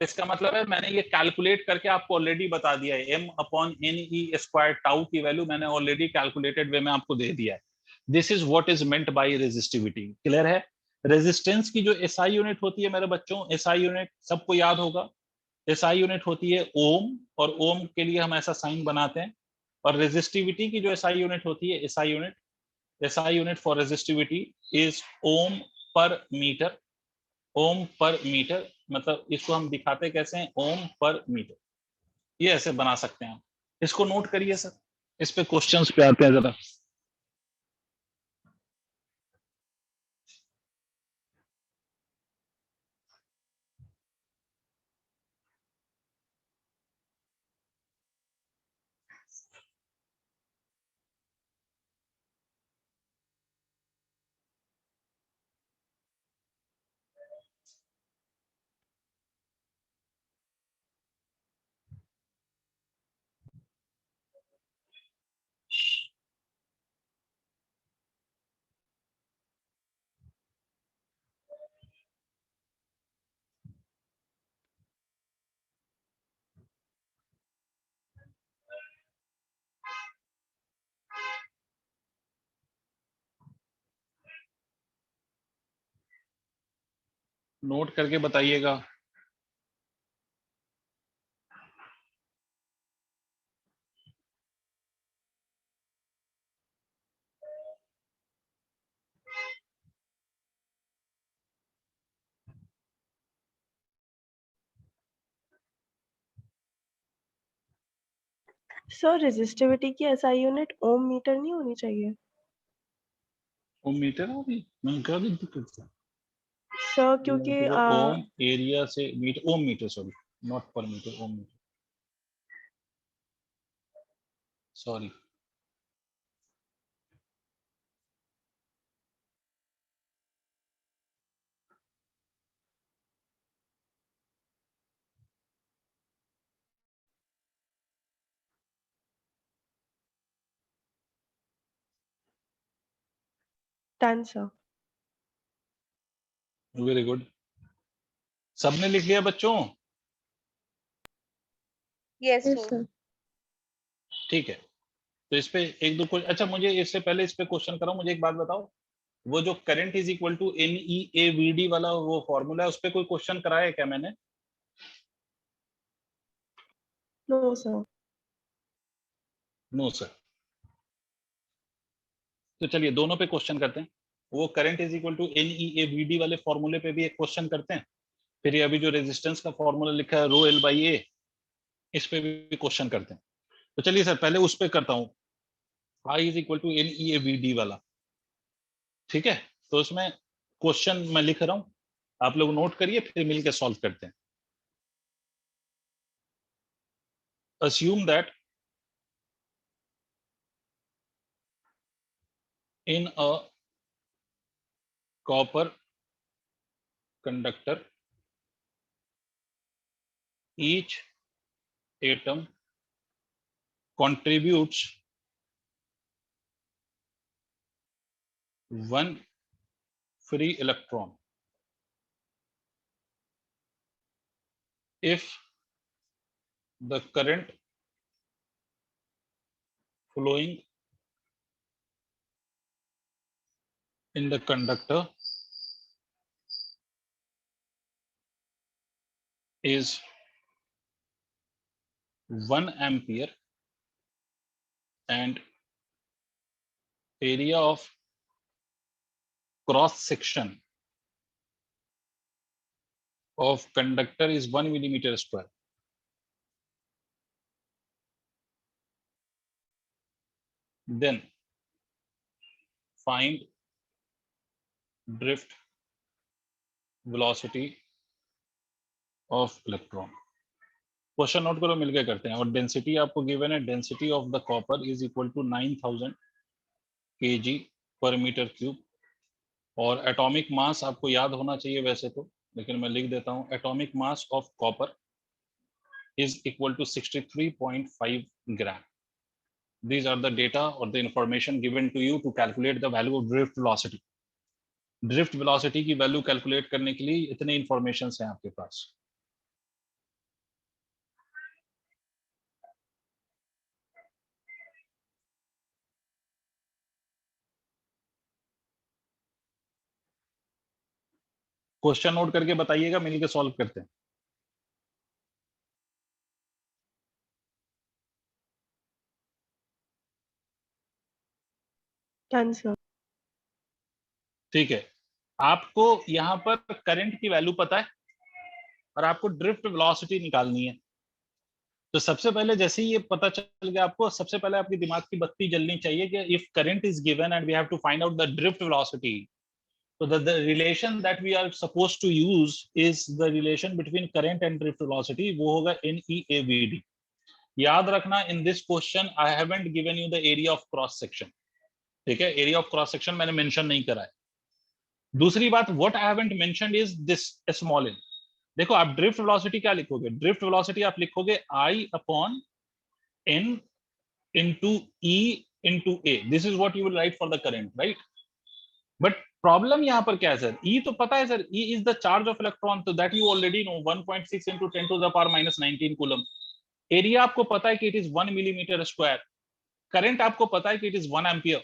इसका मतलब है मैंने ये कैलकुलेट करके आपको ऑलरेडी बता दिया है, M/NE स्क्वायर टाउ की वैल्यू मैंने ऑलरेडी कैलकुलेटेड वे में आपको दे दिया है। This is what is meant by resistivity. Clear है? रेजिस्टेंस की जो SI यूनिट होती है मेरे बच्चों, SI यूनिट सबको याद होगा, SI यूनिट होती है ओम, और ओम के लिए हम ऐसा साइन बनाते हैं, और रेजिस्टिविटी की जो एसआई यूनिट होती है, SI unit for resistivity is ohm per metre. Om per metre मतलब इसको हम दिखाते कैसे हैं, ओम पर मीटर। ये ऐसे बना सकते हैं आप, इसको नोट करिए सर। इस पे क्वेश्चंस पे आते हैं जरा। नोट करके बताइएगा। सर रेजिस्टिविटी की एसआई यूनिट ओम मीटर नहीं होनी चाहिए? ओम मीटर होगी, मैं क्या दिक्कत है? सर क्योंकि ओम एरिया से metre, ohm metre sorry, not per metre, ohm metre sorry. Done sir. Very good, सबने लिख लिया बच्चों? Yes yes sir. सर। ठीक है, तो इस पे एक दो क्वेश्चन। अच्छा मुझे इससे पहले इस पे क्वेश्चन कराओ, मुझे एक बात बताओ, वो जो current is equal to NEAVD वाला वो फॉर्मूला है, उस पे कोई क्वेश्चन कराया है क्या मैंने? No sir. No sir. तो चलिए दोनों पे क्वेश्चन करते हैं। वो current is equal to NEAVD वाले फॉर्मूले पे भी एक क्वेश्चन करते हैं, फिर ये अभी जो रेजिस्टेंस का फॉर्मूला लिखा है रो L बाई ए, इस पे भी क्वेश्चन करते हैं। तो चलिए सर पहले उस पे करता हूँ, I is equal to NEAVD वाला। ठीक है, तो उसमें क्वेश्चन मैं लिख रहा हूँ, आप लोग नोट करिए, फिर मिलकर सॉल्व करते हैं। Assume that in a copper conductor, each atom contributes one free electron if the current flowing in the conductor is 1 ampere and area of cross section of conductor is 1 millimeter square. Then find drift velocity of electron. Question note करो, मिलके करते हैं। और density आपको given है, density of the copper is equal to 9000 kg पर metre cube. और atomic mass आपको याद होना चाहिए वैसे तो, लेकिन मैं लिख देता हूं, atomic mass of copper is equal to 63.5 gram. These are the data or the information given to you to calculate the value of drift velocity. Drift velocity की वैल्यू कैलकुलेट करने के लिए इतने इंफॉर्मेशन हैं आपके पास। क्वेश्चन नोट करके बताइएगा, मिलकर सॉल्व करते हैं। Done, sir. ठीक है, आपको यहाँ पर करंट की वैल्यू पता है और आपको ड्रिफ्ट वेलोसिटी निकालनी है। तो सबसे पहले जैसे ही ये पता चल गया आपको, सबसे पहले आपके दिमाग की बत्ती जलनी चाहिए कि if current is given and we have to find out the drift velocity, so the relation that we are supposed to use is the relation between current and drift velocity, वो होगा NEAVD। याद रखना, in this question I haven't given you the area of cross section, ठीक है, area of cross section मैंने mention नहीं करा है। दूसरी बात, what I haven't mentioned is this small n। देखो आप ड्रिफ्ट वेलोसिटी क्या लिखोगे, ड्रिफ्ट वेलोसिटी आप लिखोगे I upon n into E into A, this is what you will write for the current, right? But problem यहाँ पर क्या है सर, E तो पता है sir, E is the charge of electron, तो that you already know, 1.6 into 10 to the power minus 19 coulomb. Area आपको पता है कि it is 1 millimetre square. Current आपको पता है कि इट इज 1 एम्पियर।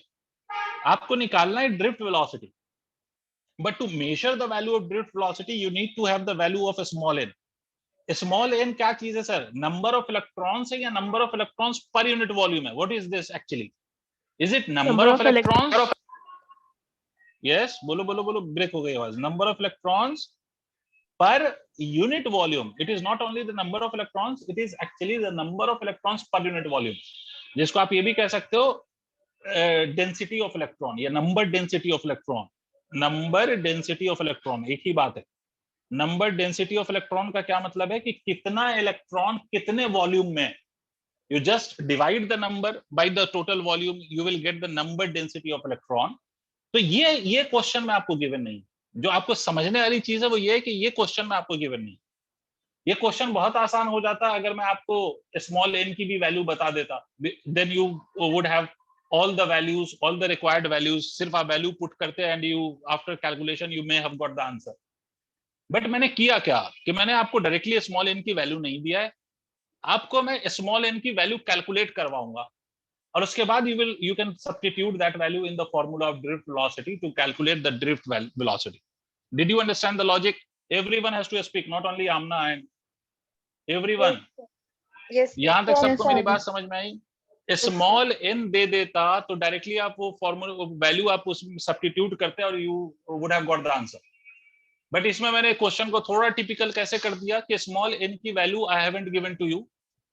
आपको निकालना है drift velocity, but to measure the value of drift velocity you need to have the value of small N. Small N क्या चीज है सर, नंबर ऑफ इलेक्ट्रॉन्स है या number of electrons per unit volume है? What is this actually? Is it number of electrons? Yes, बोलो बोलो बोलो, break हो गई आवाज। Number of electrons per unit volume. It is not only the number of electrons, it is actually the number of electrons per unit volume, जिसको आप ये भी कह सकते हो डेंसिटी ऑफ इलेक्ट्रॉन या number density of electron. Number density of electron एक ही बात है। नंबर डेंसिटी ऑफ इलेक्ट्रॉन का क्या मतलब है कि कितना इलेक्ट्रॉन कितने वॉल्यूम में। You just divide the number by the total volume, you will get the number density of electron. तो ये क्वेश्चन में आपको गिवन नहीं। जो आपको समझने वाली चीज है वो ये है कि ये क्वेश्चन में आपको गिवन नहीं। ये क्वेश्चन बहुत आसान हो जाता अगर मैं आपको स्मॉल एन की भी वैल्यू बता देता, then you would have all the values, all the required values, सिर्फ आप वैल्यू पुट करते and you after calculation you may have got the answer. But मैंने किया क्या कि मैंने आपको डायरेक्टली स्मॉल एन की वैल्यू नहीं दिया है, आपको मैं स्मॉल एन की वैल्यू कैलकुलेट करवाऊंगा और उसके बाद you can substitute that value in the formula of drift velocity to calculate the drift velocity. Did you understand the logic? Everyone has to speak, not only Amna and everyone. Yes. यहाँ तक सबको sir. मेरी बात समझ में आई? Small N दे देता तो directly आप वो फॉर्मूला वैल्यू आप उसमें सब्स्टिट्यूट करते और you would have got the answer. But इसमें मैंने क्वेश्चन को थोड़ा टिपिकल कैसे कर दिया कि स्मॉल एन की value I haven't given to you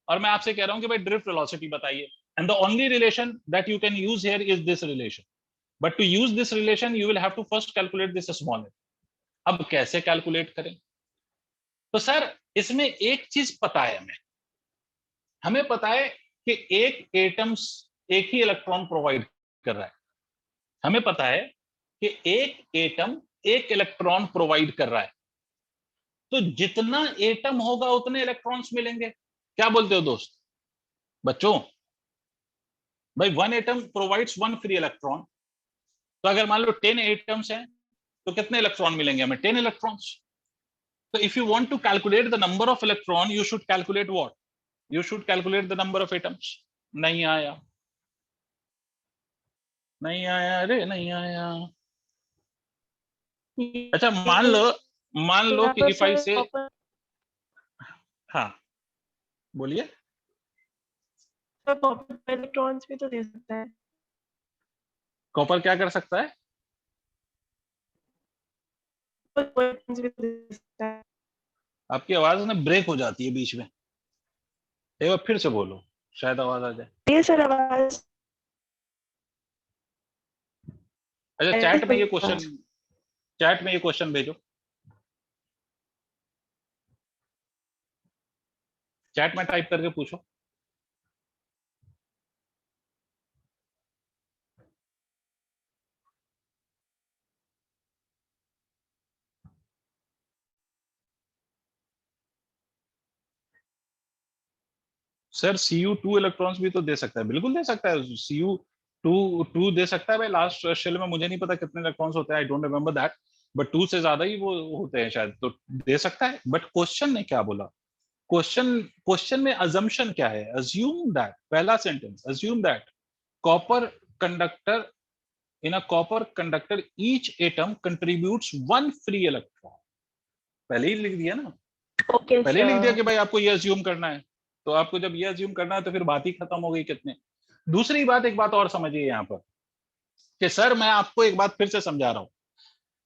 और मैं आपसे कह रहा हूं कि भाई ड्रिफ्ट वेलोसिटी बताइए, and the only relation that you can use here is this relation, but to use this relation you will have to first calculate this small n। अब कैसे कैलकुलेट करें? तो सर इसमें एक चीज पता है, हमें पता है कि एक एटम्स एक ही इलेक्ट्रॉन प्रोवाइड कर रहा है। हमें पता है कि एक एटम एक इलेक्ट्रॉन प्रोवाइड कर रहा है, तो जितना एटम होगा उतने इलेक्ट्रॉन्स मिलेंगे। क्या बोलते हो दोस्त बच्चों? भाई 1 एटम प्रोवाइड्स 1 फ्री इलेक्ट्रॉन, तो अगर मान लो 10 एटम्स हैं तो कितने इलेक्ट्रॉन मिलेंगे हमें? 10 इलेक्ट्रॉन्स। तो if you want to calculate the number of electron you should calculate what? You should calculate the number of atoms. नहीं आया, नहीं आया, अरे नहीं आया। अच्छा मान लो कि इफ आई से, हाँ बोलिए। इलेक्ट्रॉन्स भी तो दे सकता है। कॉपर क्या कर सकता है? इलेक्ट्रॉन्स भी तो दे सकता है। आपकी आवाज ना ब्रेक हो जाती है बीच में, एक बार फिर से बोलो, शायद आवाज आ जाए। ये सर आवाज। अच्छा चैट में ये क्वेश्चन भेजो, चैट में टाइप करके पूछो। सर Cu2 इलेक्ट्रॉन्स भी तो दे सकता है, बिल्कुल दे सकता है। Cu2 दे सकता है भाई। लास्ट शेल में मुझे नहीं पता कितने इलेक्ट्रॉन्स होते हैं, I don't remember that, but 2 से ज्यादा ही वो होते हैं शायद, तो दे सकता है। बट क्वेश्चन ने क्या बोला? क्वेश्चन में अजम्पशन क्या है? अज्यूम दैट, पहला sentence, assume that copper conductor, in a copper conductor each atom contributes 1 free electron. पहले ही लिख दिया ना, पहले ही लिख दिया कि भाई आपको ये अज्यूम करना है। तो आपको जब ये अज्यूम करना है तो फिर बात ही खत्म हो गई कितने। दूसरी बात, एक बात और समझिए यहाँ पर, कि सर मैं आपको एक बात फिर से समझा रहा हूं,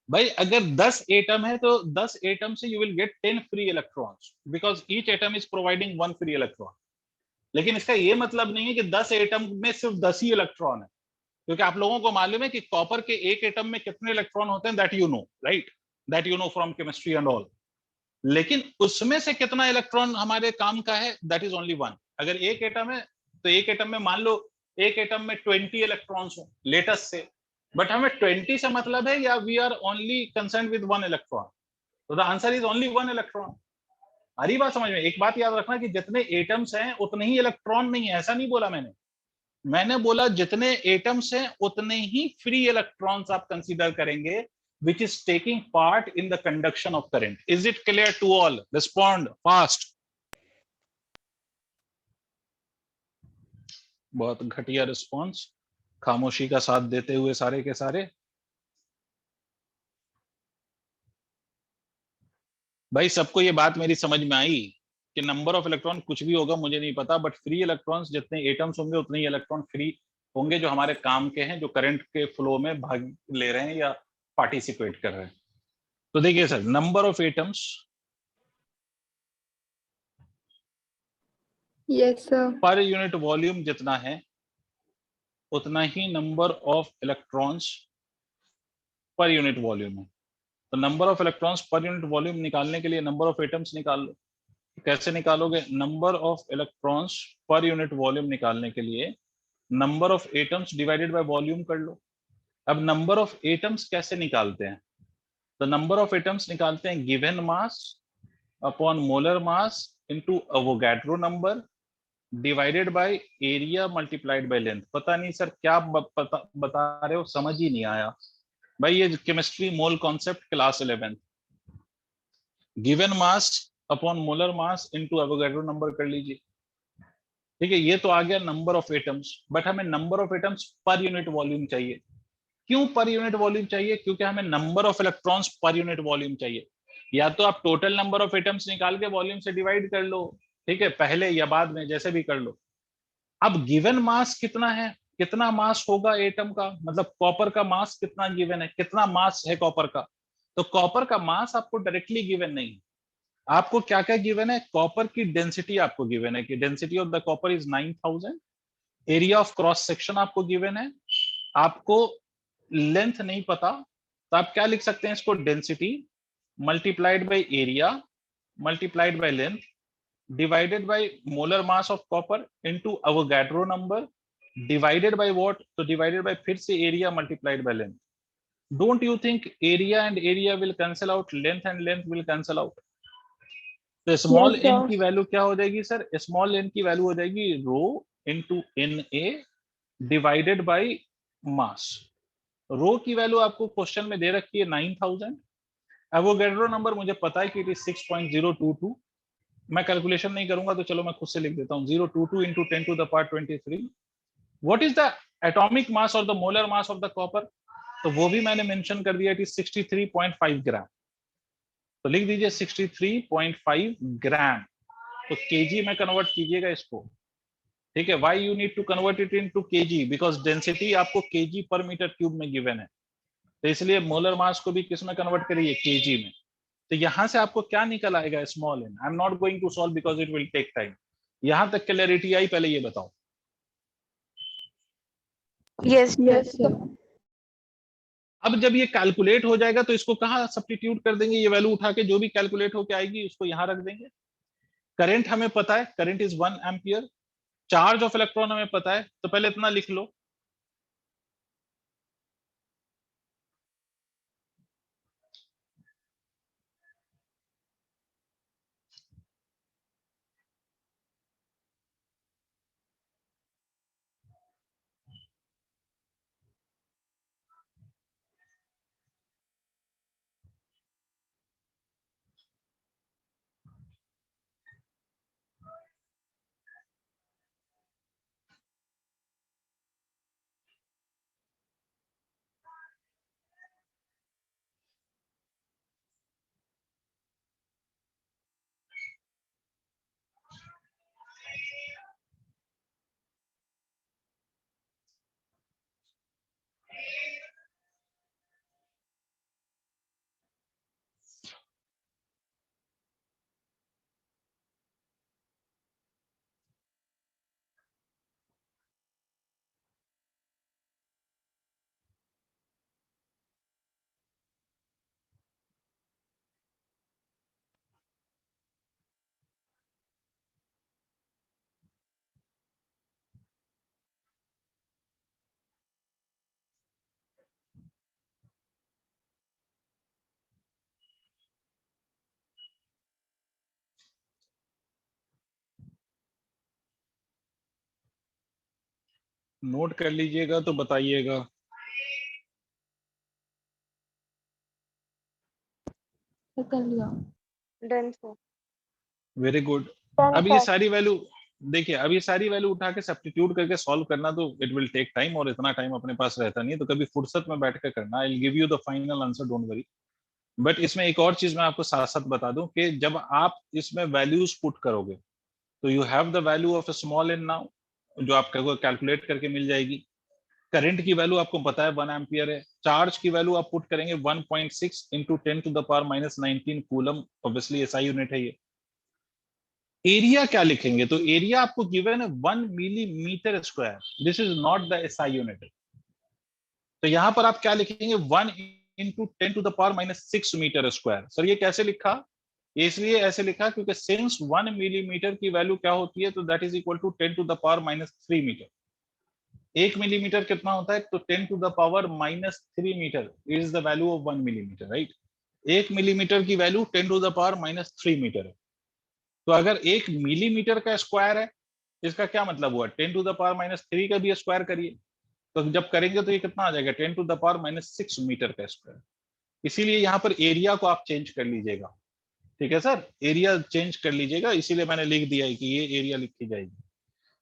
भाई अगर 10 एटम है तो 10 एटम से you will gate 10 free electrons, because each atom is providing 1 free electron. लेकिन इसका ये मतलब नहीं है कि 10 एटम में सिर्फ 10 ही इलेक्ट्रॉन है, क्योंकि आप लोगों को मालूम है कि कॉपर के एक एटम में कितने इलेक्ट्रॉन होते हैं, that you know, right, that you know from chemistry and all. लेकिन उसमें से कितना इलेक्ट्रॉन हमारे काम का है, दैट इज ओनली वन। अगर एक एटम है तो एक एटम में मान लो एक एटम में 20 इलेक्ट्रॉन्स हो लेटेस्ट से, बट हमें 20 से मतलब है या we are only concern with 1 electron, तो the answer is only 1 electron. हरी बात समझ में। एक बात याद रखना कि जितने एटम्स हैं उतने ही इलेक्ट्रॉन नहीं है, ऐसा नहीं बोला मैंने। मैंने बोला जितने एटम्स हैं उतने ही फ्री इलेक्ट्रॉन्स आप कंसीडर करेंगे, which is taking part in the conduction of current. Is it clear to all? Respond fast. बहुत घटिया रिस्पॉन्स, खामोशी का साथ देते हुए सारे के सारे। भाई सबको ये बात मेरी समझ में आई कि नंबर ऑफ इलेक्ट्रॉन कुछ भी होगा मुझे नहीं पता, बट फ्री इलेक्ट्रॉन्स जितने एटम्स होंगे उतने ही इलेक्ट्रॉन फ्री होंगे जो हमारे काम के हैं, जो करंट के फ्लो में भाग ले रहे हैं या पार्टिसिपेट कर रहे हैं। तो देखिए sir, number of atoms yes sir. Per unit volume जितना है उतना ही number of electrons per unit volume है। तो number of electrons per unit volume निकालने के लिए नंबर ऑफ एटम्स निकाल लो। कैसे निकालोगे? Number of electrons per unit volume निकालने के लिए number of atoms divided by volume कर लो। अब नंबर ऑफ एटम्स कैसे निकालते हैं? तो नंबर ऑफ एटम्स निकालते हैं given mass upon molar mass into Avogadro number divided by area multiplied by length. पता नहीं सर क्या बता रहे हो, समझ ही नहीं आया। भाई ये chemistry mole concept class 11, given mass upon molar mass into Avogadro number कर लीजिए। ठीक है, ये तो आ गया नंबर ऑफ एटम्स, बट हमें नंबर ऑफ एटम्स पर यूनिट वॉल्यूम चाहिए। क्यों पर यूनिट वॉल्यूम चाहिए? क्योंकि हमें number of electrons per unit volume चाहिए। या तो आप टोटल नंबर ऑफ एटम्स निकाल के वॉल्यूम से डिवाइड कर लो, ठीक है, पहले या बाद में जैसे भी कर लो। अब गिवन मास कितना है, कितना मास होगा एटम का, मतलब कॉपर का मास कितना गिवन है, कितना मास है कॉपर का। तो कॉपर का मास आपको डायरेक्टली गिवन नहीं है, आपको क्या क्या गिवन है? कॉपर की डेंसिटी आपको गिवन है कि density of the copper is 9000। Area of cross section आपको गिवन है, आपको लेंथ नहीं पता, तो आप क्या लिख सकते हैं इसको? Density multiplied by area multiplied by length divided by molar mass of copper into Avogadro number divided by what? तो डिवाइडेड बाय फिर से area multiplied by length. Don't you think area and area will cancel out, length and length will cancel out? तो small yes N sir. की value क्या हो जाएगी sir? Small N की value हो जाएगी rho into N A divided by mass. रो की value आपको क्वेश्चन में दे रखी है 9000। एवोगैड्रो नंबर मुझे पता है कि इट इज 6.022। मैं कैलकुलेशन नहीं करूंगा तो चलो मैं खुद से लिख देता हूँ, 022 into 10⁻23। What is the atomic mass और the molar mass of the copper? तो वो भी मैंने मेंशन कर दिया, इट इज 63.5 ग्राम। तो लिख दीजिए 63.5 ग्राम। तो केजी में कन्वर्ट कीजिएगा इसको, ठीक है। Why you need to convert it into kg? Because density आपको केजी पर मीटर क्यूब में गिवन है, तो इसलिए मोलर मास को भी किस में कन्वर्ट करिए? केजी में। तो यहां से आपको क्या निकल आएगा? Small n. I am not going to solve because it will take time. यहां तक क्लैरिटी आई? पहले ये बताओ। Yes, sir. Yes sir. अब जब ये कैलकुलेट हो जाएगा तो इसको कहाँ सब्स्टिट्यूट कर देंगे? ये वैल्यू उठा के जो भी कैलकुलेट होके आएगी उसको यहां रख देंगे। करंट हमें पता है, current is 1 ampere. Charge of electron हमें पता है, तो पहले इतना लिख लो। नोट कर लीजिएगा तो बताइएगा। कर लिया। Done, sir. Very good. Done, अब ये sir. सारी वैल्यू देखिए, अब ये सारी वैल्यू उठा के सब्स्टिट्यूट करके सॉल्व करना तो इट विल टेक टाइम, और इतना टाइम अपने पास रहता नहीं है, तो कभी फुर्सत में बैठ कर करना। I will give you the final answer, don't worry. But इसमें एक और चीज मैं आपको साथ साथ बता दूं कि जब आप इसमें वैल्यूज पुट करोगे तो you have the value of small n now, जो आपको कैलकुलेट करके मिल जाएगी। करंट की वैल्यू आपको पता है 1 एम्पियर है। चार्ज की वैल्यू आप पुट करेंगे 1.6 into 10⁻⁻19 coulomb, obviously SI unit है ये। एरिया क्या लिखेंगे, तो एरिया आपको गिवन है 1 millimetre square, this is not the SI unit. तो यहां पर आप क्या लिखेंगे, 1 इंटू 10⁻⁻6 मीटर स्क्वायर। सर ये कैसे लिखा, ये इसलिए ऐसे लिखा क्योंकि सिंस 1 मिलीमीटर की वैल्यू क्या होती है, तो that is equal to 10⁻⁻3 metre. 1 millimetre कितना होता है, तो 10⁻⁻3 metre is the value of 1 millimetre, right. 1 millimetre की वैल्यू 10⁻⁻3 मीटर है। तो अगर 1 मिलीमीटर का स्क्वायर है, इसका क्या मतलब हुआ, 10⁻⁻3 का भी स्क्वायर करिए, तो जब करेंगे तो ये कितना आ जाएगा, 10⁻⁻6 मीटर का स्क्वायर। इसीलिए यहाँ पर एरिया को आप चेंज कर लीजिएगा, ठीक है सर, एरिया चेंज कर लीजिएगा, इसीलिए मैंने लिख दिया है कि ये एरिया लिखी जाएगी।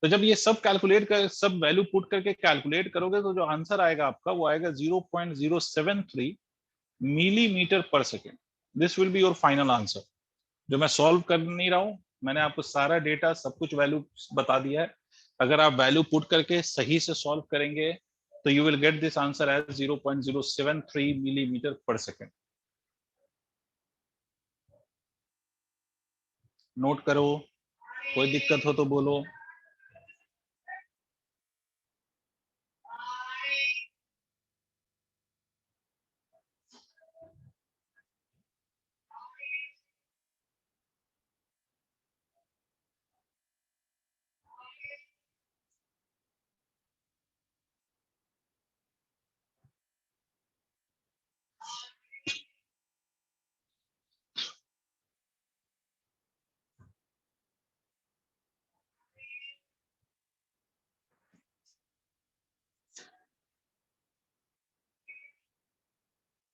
तो जब ये सब कैलकुलेट कर, सब वैल्यू पुट करके कैलकुलेट करोगे, तो जो आंसर आएगा आपका वो आएगा 0.073 millimetre per second. This will be your final answer. जो मैं सॉल्व कर नहीं रहा हूं, मैंने आपको सारा डेटा सब कुछ वैल्यू बता दिया है। अगर आप वैल्यू पुट करके सही से सॉल्व करेंगे तो you will get this answer as 0.073 millimetre per second. Note करो, कोई दिक्कत हो तो बोलो।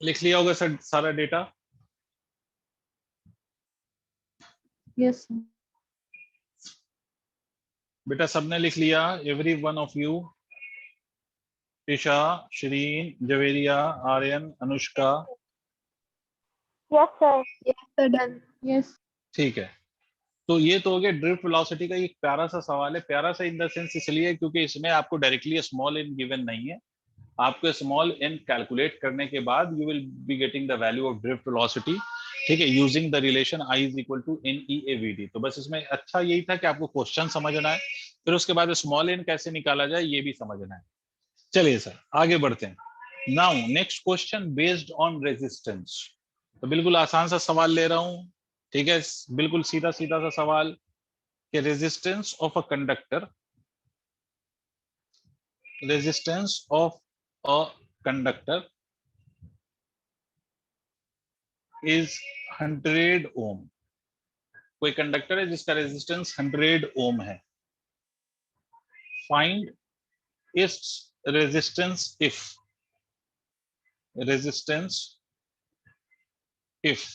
लिख लिया होगा सर सारा डेटा? Yes. बेटा सबने लिख लिया, every one of you, Isha, Shreen, Javeria, Aryan, Anushka? Yes, sir. Yes, sir. Done. Yes. ठीक है, तो ये तो हो गया ड्रिफ्ट वेलोसिटी का। एक प्यारा सा सवाल है, प्यारा सा इन द सेंस इसलिए क्योंकि इसमें आपको डायरेक्टली स्मॉल एन गिवन नहीं है। आपको स्मॉल एन कैलकुलेट करने के बाद you will be getting the value of drift velocity, ठीक है, using the relation I is equal to n e A v d. तो बस इसमें अच्छा यही था कि आपको क्वेश्चन समझना है, फिर उसके बाद स्मॉल एन कैसे निकाला जाए ये भी समझना है। चलिए सर आगे बढ़ते हैं। Now next question based on resistance. तो बिल्कुल आसान सा सवाल ले रहा हूं, ठीक है, बिल्कुल सीधा सीधा सा सवाल कि resistance of a conductor, resistance of a conductor is 100 ओम। कोई कंडक्टर है जिसका रेजिस्टेंस 100 ओम है। Find its resistance if, resistance if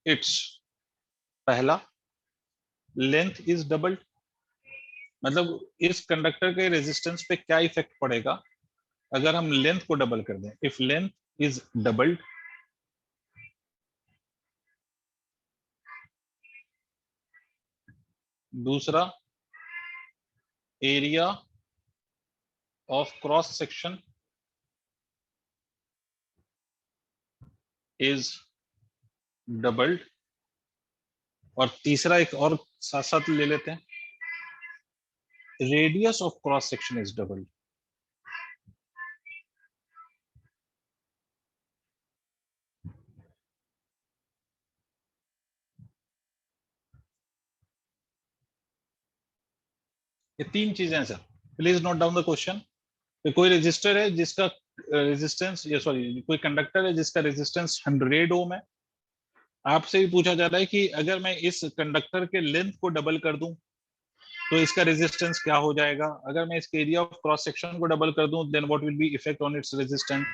it's, पहला, लेंथ इज डबल्ड, मतलब इस कंडक्टर के रेजिस्टेंस पे क्या इफेक्ट पड़ेगा अगर हम लेंथ को डबल कर दें, इफ लेंथ इज डबल्ड। दूसरा, area of cross section is doubled. और तीसरा एक और साथ साथ ले लेते हैं, radius of cross section is doubled. ये तीन चीजें हैं sir, please note down the question. कोई रजिस्टर है जिसका रेजिस्टेंस, ये सॉरी, कोई कंडक्टर है जिसका रेजिस्टेंस 100 ओम है। आपसे भी पूछा जा रहा है कि अगर मैं इस कंडक्टर के लेंथ को डबल कर दूं तो इसका रेजिस्टेंस क्या हो जाएगा? अगर मैं इसके एरिया ऑफ क्रॉस सेक्शन को डबल कर दूं, then what will be effect on its resistance?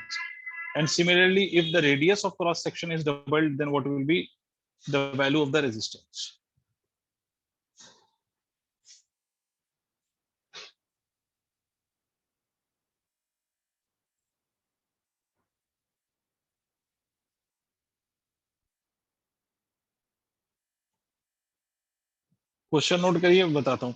And similarly if the radius of cross section is doubled, then what will be the value of the resistance? Question note करिए, बताता हूं।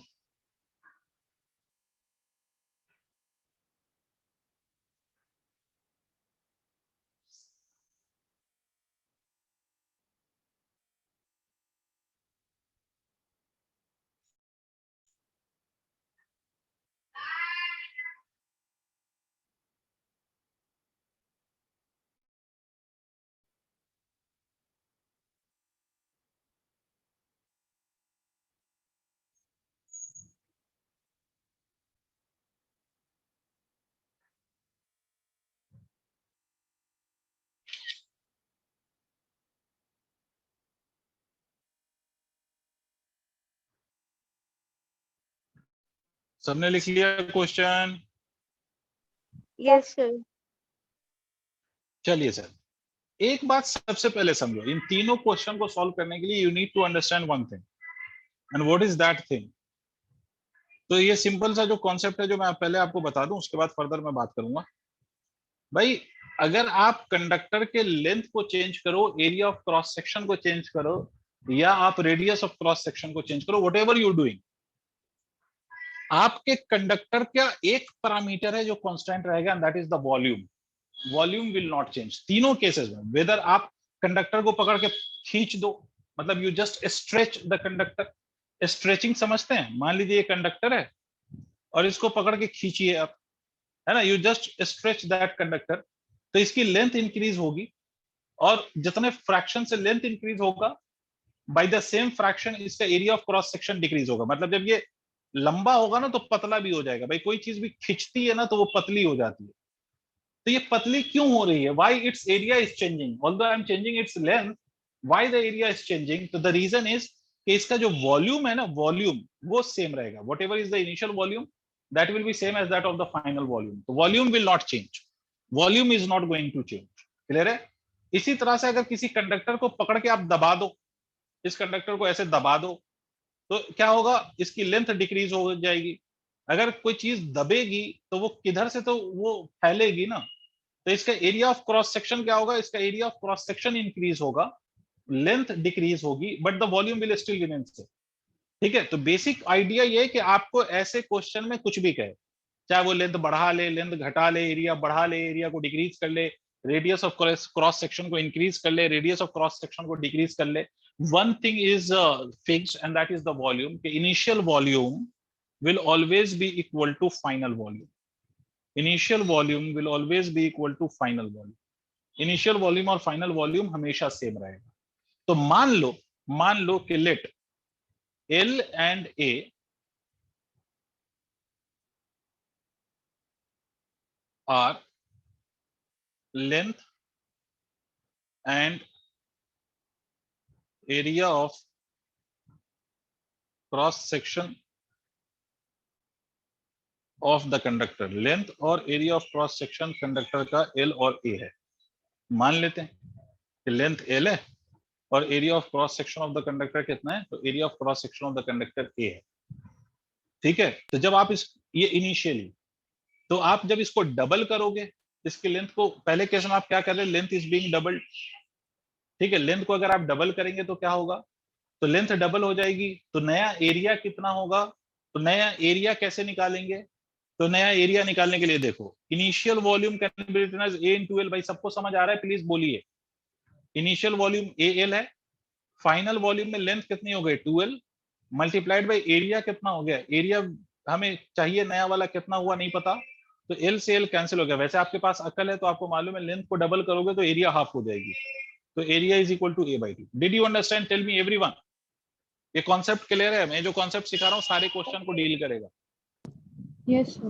सबने लिख लिया question? Yes, sir. चलिए sir, एक बात सबसे पहले समझो, इन तीनों क्वेश्चन को सॉल्व करने के लिए you need to understand one thing, and what is that thing? तो ये सिंपल सा जो कॉन्सेप्ट है, जो मैं पहले आपको बता दूं, उसके बाद फर्दर मैं बात करूंगा। भाई, अगर आप कंडक्टर के लेंथ को चेंज करो, एरिया ऑफ क्रॉस सेक्शन को चेंज करो, या आप रेडियस ऑफ क्रॉस सेक्शन को चेंज करो, वट एवर यू डूइंग, आपके कंडक्टर का एक पैरामीटर है जो कांस्टेंट रहेगा, and that is the volume. Volume will not change तीनों केसेस में। वेदर आप कंडक्टर को पकड़ के खींच दो, मतलब you just stretch the conductor. Stretching समझते हैं? मान लीजिए ये कंडक्टर है और इसको पकड़ के खींचिए आप, है ना, you just stretch that conductor, तो इसकी लेंथ इंक्रीज होगी, और जितने फ्रैक्शन से लेंथ इंक्रीज होगा, बाय द सेम फ्रैक्शन इसका area of cross section decrease होगा। मतलब जब ये लंबा होगा ना, तो पतला भी हो जाएगा। भाई, कोई चीज भी खिंचती है ना, तो वो पतली हो जाती है। तो ये पतली क्यों हो रही है? Why it's area is changing although I am changing its length, why the area is changing? तो द रीजन इज कि इसका जो वॉल्यूम है ना, वॉल्यूम वो सेम रहेगा। Whatever is the initial volume, that will be same as that of the final volume. तो volume will not change, volume is not going to change. Clear है? इसी तरह से अगर किसी कंडक्टर को पकड़ के आप दबा दो, इस कंडक्टर को ऐसे दबा दो, तो क्या होगा? इसकी लेंथ डिक्रीज हो जाएगी। अगर कोई चीज दबेगी तो वो किधर से तो वो फैलेगी ना, तो इसका एरिया ऑफ क्रॉस सेक्शन क्या होगा? इसका area of cross section increase होगा, लेंथ डिक्रीज होगी, but the volume will still remain same. ठीक है? तो बेसिक आइडिया ये है कि आपको ऐसे क्वेश्चन में कुछ भी कहे, चाहे वो लेंथ बढ़ा ले, लेंथ घटा ले, एरिया बढ़ा ले, एरिया को डिक्रीज कर ले, रेडियस ऑफ क्रॉस सेक्शन को इंक्रीज कर ले, रेडियस ऑफ क्रॉस सेक्शन को डिक्रीज कर ले, one thing is fixed, and that is the volume. The initial volume will always be equal to final volume. Initial volume will always be equal to final volume. Initial volume और final volume हमेशा same रहेगा। तो मान लो कि let L and A are length and area of cross section of the conductor। Length और area of cross section conductor का L और A है। मान लेते हैं कि लेंथ L है और area of cross section of the conductor कितना है? तो area of cross section of the conductor A है। ठीक है? तो जब आप ये इनिशियली, तो आप जब इसको डबल करोगे, इसकी लेंथ को, पहले केस में आप क्या कर रहे हैं? Length is being doubled. ठीक है? लेंथ को अगर आप डबल करेंगे तो क्या होगा? तो लेंथ डबल हो जाएगी, तो नया एरिया कितना होगा? तो नया एरिया कैसे निकालेंगे? तो नया एरिया निकालने के लिए देखो, initial volume can be written as A into L। भाई, सबको समझ आ रहा है? प्लीज बोलिए। इनिशियल वॉल्यूम AL है, फाइनल वॉल्यूम में लेंथ कितनी हो गई? 2L, मल्टीप्लाइड बाय एरिया कितना हो गया? एरिया हमें चाहिए नया वाला, कितना हुआ नहीं पता, तो L से L कैंसिल हो गया। वैसे आपके पास अकल है तो आपको मालूम है, लेंथ को डबल करोगे तो एरिया हाफ हो जाएगी, तो area is equal to A/2। Did you understand? Tell me everyone, ये कॉन्सेप्ट क्लियर है? मैं जो कॉन्सेप्ट सिखा रहा हूँ सारे क्वेश्चन को डील करेगा। Yes, sir.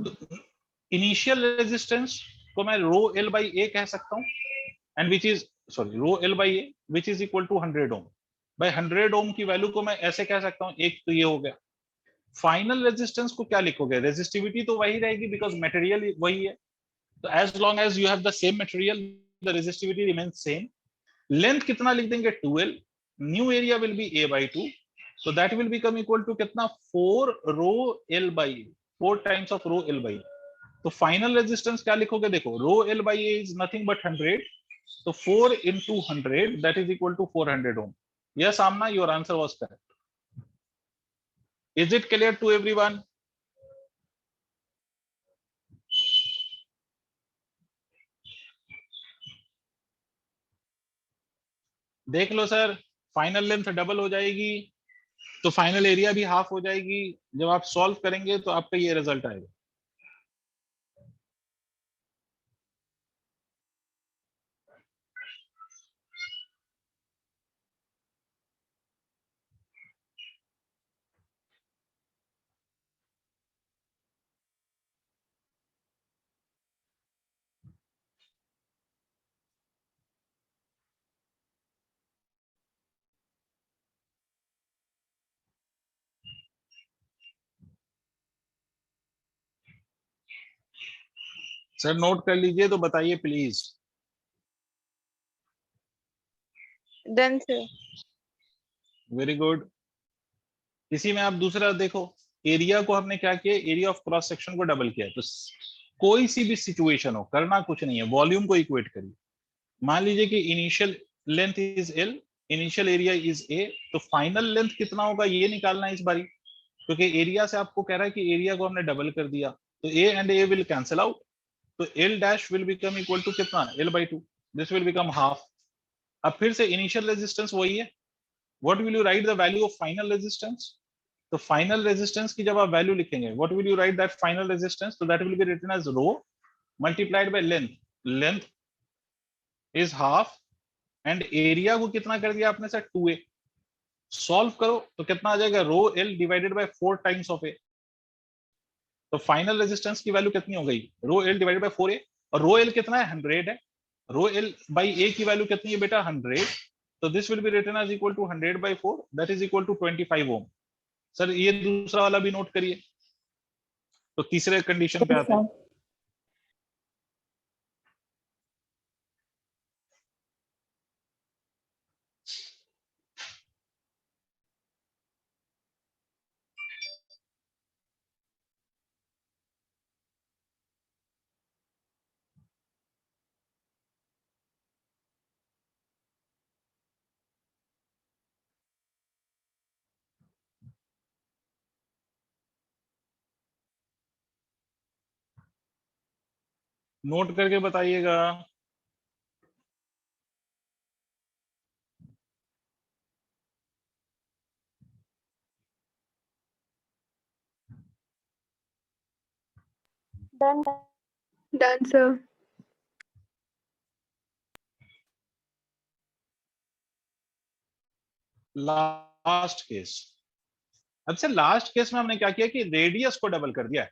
इनिशियल रेजिस्टेंस को मैं रो L बाई A कह सकता हूँ, and which is rho L by A which is equal to 100 ohm. भाई 100 ओम की वैल्यू को मैं ऐसे कह सकता हूँ, एक तो ये हो गया। फाइनल रेजिस्टेंस को क्या लिखोगे? रेजिस्टिविटी तो वही रहेगी बिकॉज मटेरियल वही है, तो as long as you have the same material the resistivity remains same. Length कितना लिख देंगे? 2l, new area will be a by 2, so that will become equal to कितना? 4 rho l by a, 4 times of rho l by a। तो final resistance क्या लिखोगे? देखो रो l by a is nothing but 100, तो 4 into 100 that is equal to 400 ohm। Yes Amna, your answer was correct। Is it clear to everyone? देख लो sir, final length double हो जाएगी तो final area भी half हो जाएगी। जब आप सॉल्व करेंगे तो आपका ये रिजल्ट आएगा। सर नोट कर लीजिए तो बताइए please. Done, sir. Very good. इसी में आप दूसरा देखो, एरिया को हमने क्या किया? एरिया ऑफ क्रॉस सेक्शन को डबल किया। तो कोई सी भी सिचुएशन हो, करना कुछ नहीं है, वॉल्यूम को इक्वेट करिए। मान लीजिए कि initial length is l, initial area is a, तो फाइनल लेंथ कितना होगा ये निकालना है इस बारी, क्योंकि एरिया से आपको कह रहा है कि एरिया को हमने डबल कर दिया, तो a and a will cancel out, तो l dash will become equal to कितना? l by 2, this will become half. अब फिर से इनिशियल रेजिस्टेंस वही है, what will you write the value of final resistance? तो फाइनल रेजिस्टेंस की जब आप वैल्यू लिखेंगे, what will you write that final resistance? तो that will be written as rho multiplied by length, length is half and area को कितना कर दिया आपने सर? 2a। सॉल्व करो तो कितना आ जाएगा? रो l divided by 4 times of a। तो फाइनल रेजिस्टेंस की वैल्यू कितनी हो गई? रो l डिवाइडेड बाय 4a, और रो l कितना है? 100 है। रो l बाय a की वैल्यू कितनी है बेटा? 100, तो this will be written as equal to 100 by 4, that is equal to 25 ohm. Sir ये दूसरा वाला भी नोट करिए। तो तीसरे कंडीशन पे आते हैं। नोट करके बताइएगा। Done. Done, sir. Last case. अब सर लास्ट केस में हमने क्या किया कि रेडियस को डबल कर दिया है।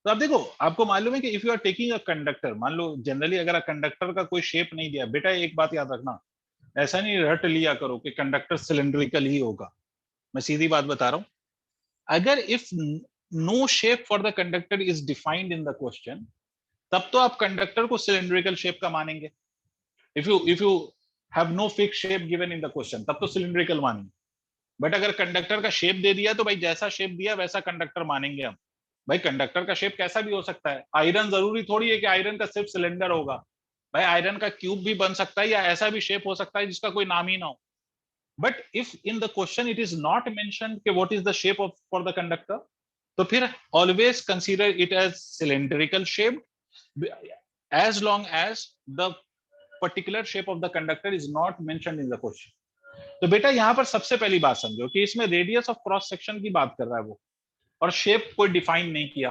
तो अब देखो, आपको मालूम है कि if you are taking a conductor, मान लो जनरली अगर कंडक्टर का कोई शेप नहीं दिया, बेटा एक बात याद रखना, ऐसा नहीं रट लिया करो कि कंडक्टर सिलेंड्रिकल ही होगा। मैं सीधी बात बता रहा हूं, अगर if no shape for the conductor is defined in the question, तब तो आप कंडक्टर को सिलेंड्रिकल शेप का मानेंगे। If you have no fix shape given in the question, तब तो सिलेंड्रिकल मानेंगे। बट अगर कंडक्टर का शेप दे दिया तो भाई जैसा शेप दिया वैसा कंडक्टर मानेंगे हम। भाई कंडक्टर का शेप कैसा भी हो सकता है, आयरन जरूरी थोड़ी है कि आयरन का सिर्फ सिलेंडर होगा। भाई आयरन का क्यूब भी बन सकता है, या ऐसा भी शेप हो सकता है जिसका कोई नाम ही ना हो। But if in the question it is not mention कि what is the shape of for the conductor, तो फिर always consider it as cylindrical shape as long as the particular shape of the conductor is not mentioned in the question। तो बेटा यहां पर सबसे पहली बात समझो कि इसमें रेडियस ऑफ क्रॉस सेक्शन की बात कर रहा है वो, और शेप कोई डिफाइन नहीं किया।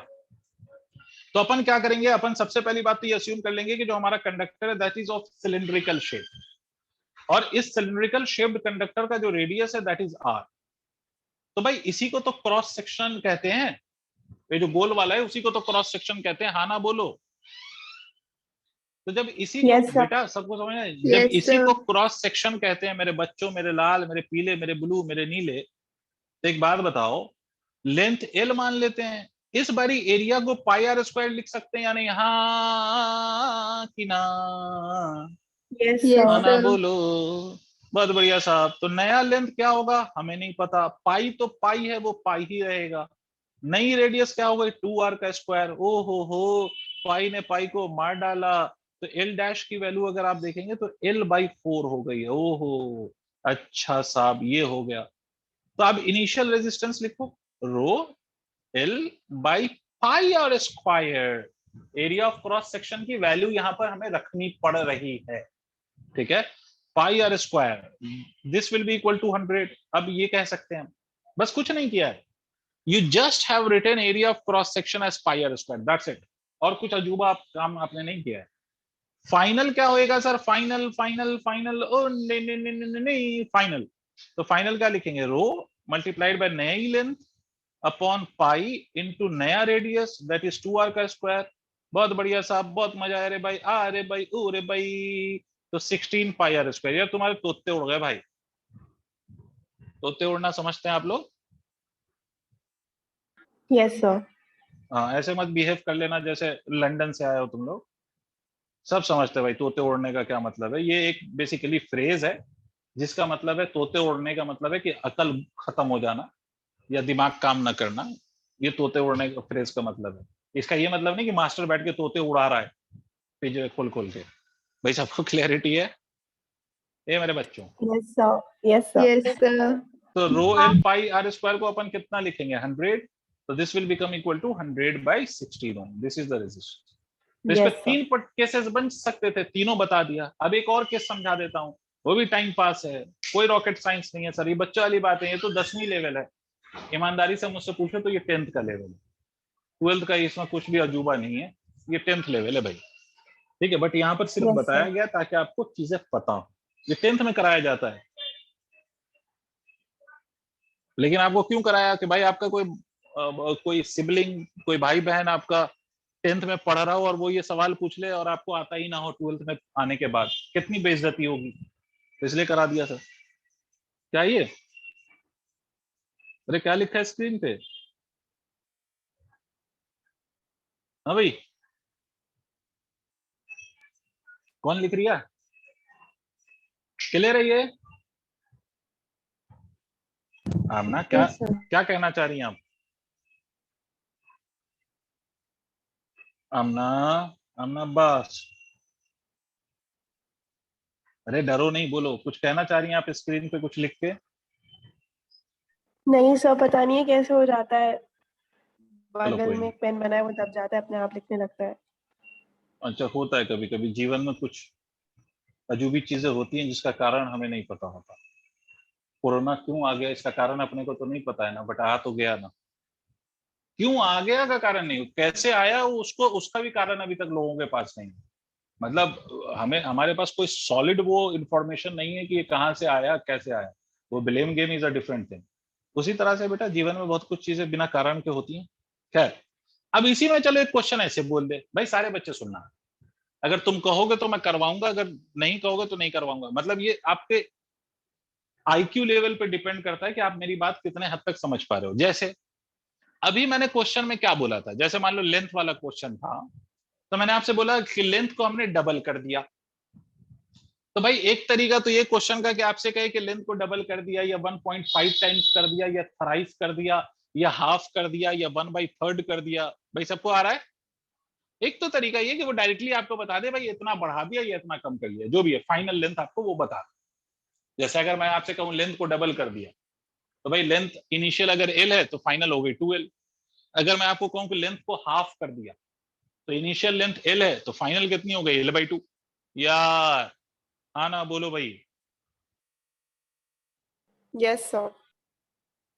तो अपन क्या करेंगे, अपन सबसे पहली बात तो ये अज्यूम कर लेंगे कि जो हमारा कंडक्टर है that is of cylindrical shape, और इस सिलेंड्रिकल शेप्ड कंडक्टर का जो रेडियस है दैट इज r। तो भाई इसी को तो क्रॉस सेक्शन कहते हैं, ये जो गोल वाला है उसी को तो क्रॉस सेक्शन कहते हैं, हाँ ना बोलो। तो जब इसी को बेटा सबको समझना है, जब इसी को क्रॉस सेक्शन कहते हैं मेरे बच्चों, मेरे लाल, मेरे पीले, मेरे ब्लू, मेरे नीले, तो एक बात बताओ, लेंथ एल मान लेते हैं, इस बारी एरिया को पाई आर स्क्वायर लिख सकते हैं या नहीं? हाँ कि ना? Yes, हाँ sir. ना बोलो। बहुत बढ़िया साहब। तो नया लेंथ क्या होगा हमें नहीं पता, पाई तो पाई है, वो पाई ही रहेगा। नई रेडियस क्या होगा? 2r का स्क्वायर। ओ हो, पाई ने पाई को मार डाला, तो एल डैश की वैल्यू अगर आप देखेंगे तो l/4 हो गई है। ओहो, अच्छा साहब ये हो गया। तो अब इनिशियल रेजिस्टेंस लिखो, rho L by pi are square. Area of cross section की वैल्यू यहां पर हमें रखनी पड़ रही है, ठीक है? Pi are square, this will be equal to 100। अब ये कह सकते हैं हम, बस कुछ नहीं किया है, you just have written area of cross section as pi are square, that's it. और कुछ अजूबा आप काम आपने नहीं किया है। फाइनल क्या होएगा सर? फाइनल फाइनल फाइनल, ओ नहीं नहीं नहीं नहीं नहीं, फाइनल। तो फाइनल क्या लिखेंगे? रो मल्टीप्लाइड बाय नई लेंथ अपॉन पाई इंटू नया रेडियस, दैट इज 2r का स्क्वायर। बहुत बढ़िया साहब, बहुत मजा आया रे भाई, आ रे भाई, ओ रे भाई। तो 16 पाई आर स्क्वायर। यार तुम्हारे तोते उड़ गए भाई, तोते उड़ना समझते हैं आप लोग? Yes, sir. हाँ, ऐसे मत बिहेव कर लेना जैसे लंदन से आए हो तुम लोग। सब समझते हैं भाई तोते उड़ने का क्या मतलब है। ये एक बेसिकली फ्रेज है जिसका मतलब है, तोते उड़ने का मतलब है कि अकल खत्म हो जाना या दिमाग काम न करना। ये तोते उड़ने का फ्रेज का मतलब है। इसका ये मतलब नहीं कि मास्टर बैठ के तोते उड़ा रहा है पिंजरे खोल खोल के। भाई सबको क्लैरिटी है ये मेरे बच्चों? Yes, sir. Yes, sir. Yes, sir. तो rho l pi are square को अपन कितना लिखेंगे? 100। तो this will become equal to 100/16 ohm. This is the resistance. तो इस पे Yes, sir. 3 केसेस बन सकते थे, तीनों बता दिया। अब एक और केस समझा देता हूँ, वो भी टाइम पास है, कोई रॉकेट साइंस नहीं है सर, ये बच्चा वाली बात है, ये तो 10वीं लेवल है। ईमानदारी से मुझसे पूछो तो ये 10th का लेवल है, 12th का इसमें कुछ भी अजूबा नहीं है, ये 10th लेवल है भाई, ठीक है? बट यहाँ पर सिर्फ Yes, बताया sir. गया ताकि आपको चीजें पता हो, ये 10th में कराया जाता है। लेकिन आपको क्यों कराया कि भाई आपका कोई सिबलिंग, कोई भाई बहन आपका 10th में पढ़ रहा हो और वो ये सवाल पूछ ले और आपको आता ही ना हो 12th में आने के बाद, कितनी बेइज्जती होगी। तो इसलिए करा दिया सर। क्या ये? अरे क्या लिखा है स्क्रीन पे? हाँ भाई, कौन लिख रही है? क्लियर है ये? आमना क्या Yes, sir. क्या कहना चाह रही हैं आप? आमना, आमना बस, अरे डरो नहीं, बोलो कुछ कहना चाह रही हैं आप स्क्रीन पे कुछ लिख के? नहीं सर, पता नहीं है कैसे हो जाता है। चलो बगल कोई में नहीं। एक पेन बना है, वो दब जाता है, अपने आप लिखने लगता है। अच्छा, होता है कभी कभी जीवन में, कुछ अजूबी चीजें होती हैं जिसका कारण हमें नहीं पता होता। कोरोना क्यों आ गया इसका कारण अपने को तो नहीं पता है ना, बट आ तो गया ना। क्यों आ गया का कारण नहीं, कैसे आया वो उसको, उसका भी कारण अभी तक लोगों के पास नहीं है। मतलब हमें, हमारे पास कोई सॉलिड वो इंफॉर्मेशन नहीं है कि ये कहाँ से आया कैसे आया। वो blame game is a different thing. उसी तरह से बेटा जीवन में बहुत कुछ चीजें बिना कारण के होती हैं। खैर, अब इसी में चलो एक क्वेश्चन ऐसे बोल दे भाई, सारे बच्चे सुनना, अगर तुम कहोगे तो मैं करवाऊंगा, अगर नहीं कहोगे तो नहीं करवाऊंगा। मतलब ये आपके आईक्यू लेवल पे डिपेंड करता है कि आप मेरी बात कितने हद तक समझ पा रहे हो। जैसे अभी मैंने क्वेश्चन में क्या बोला था, जैसे मान लो लेंथ वाला क्वेश्चन था, तो मैंने आपसे बोला कि लेंथ को हमने डबल कर दिया। तो भाई एक तरीका तो ये क्वेश्चन का कि आपसे कहे कि लेंथ को डबल कर दिया, या 1.5 टाइम्स कर दिया, या थराइस कर दिया, या हाफ कर दिया, या 1/3 कर दिया। भाई सबको आ रहा है? एक तो तरीका ये कि वो डायरेक्टली आपको बता दे भाई इतना बढ़ा दिया या इतना कम कर दिया, जो भी है फाइनल लेंथ आपको वो बता। जैसे अगर मैं आपसे कहूं लेंथ को डबल कर दिया, तो भाई लेंथ इनिशियल अगर एल है तो फाइनल हो गई 2l। अगर मैं आपको कहूं कि लेंथ को हाफ कर दिया, तो इनिशियल लेंथ एल है तो फाइनल कितनी हो गई? l/2। यार हाँ ना बोलो भाई। Yes, sir.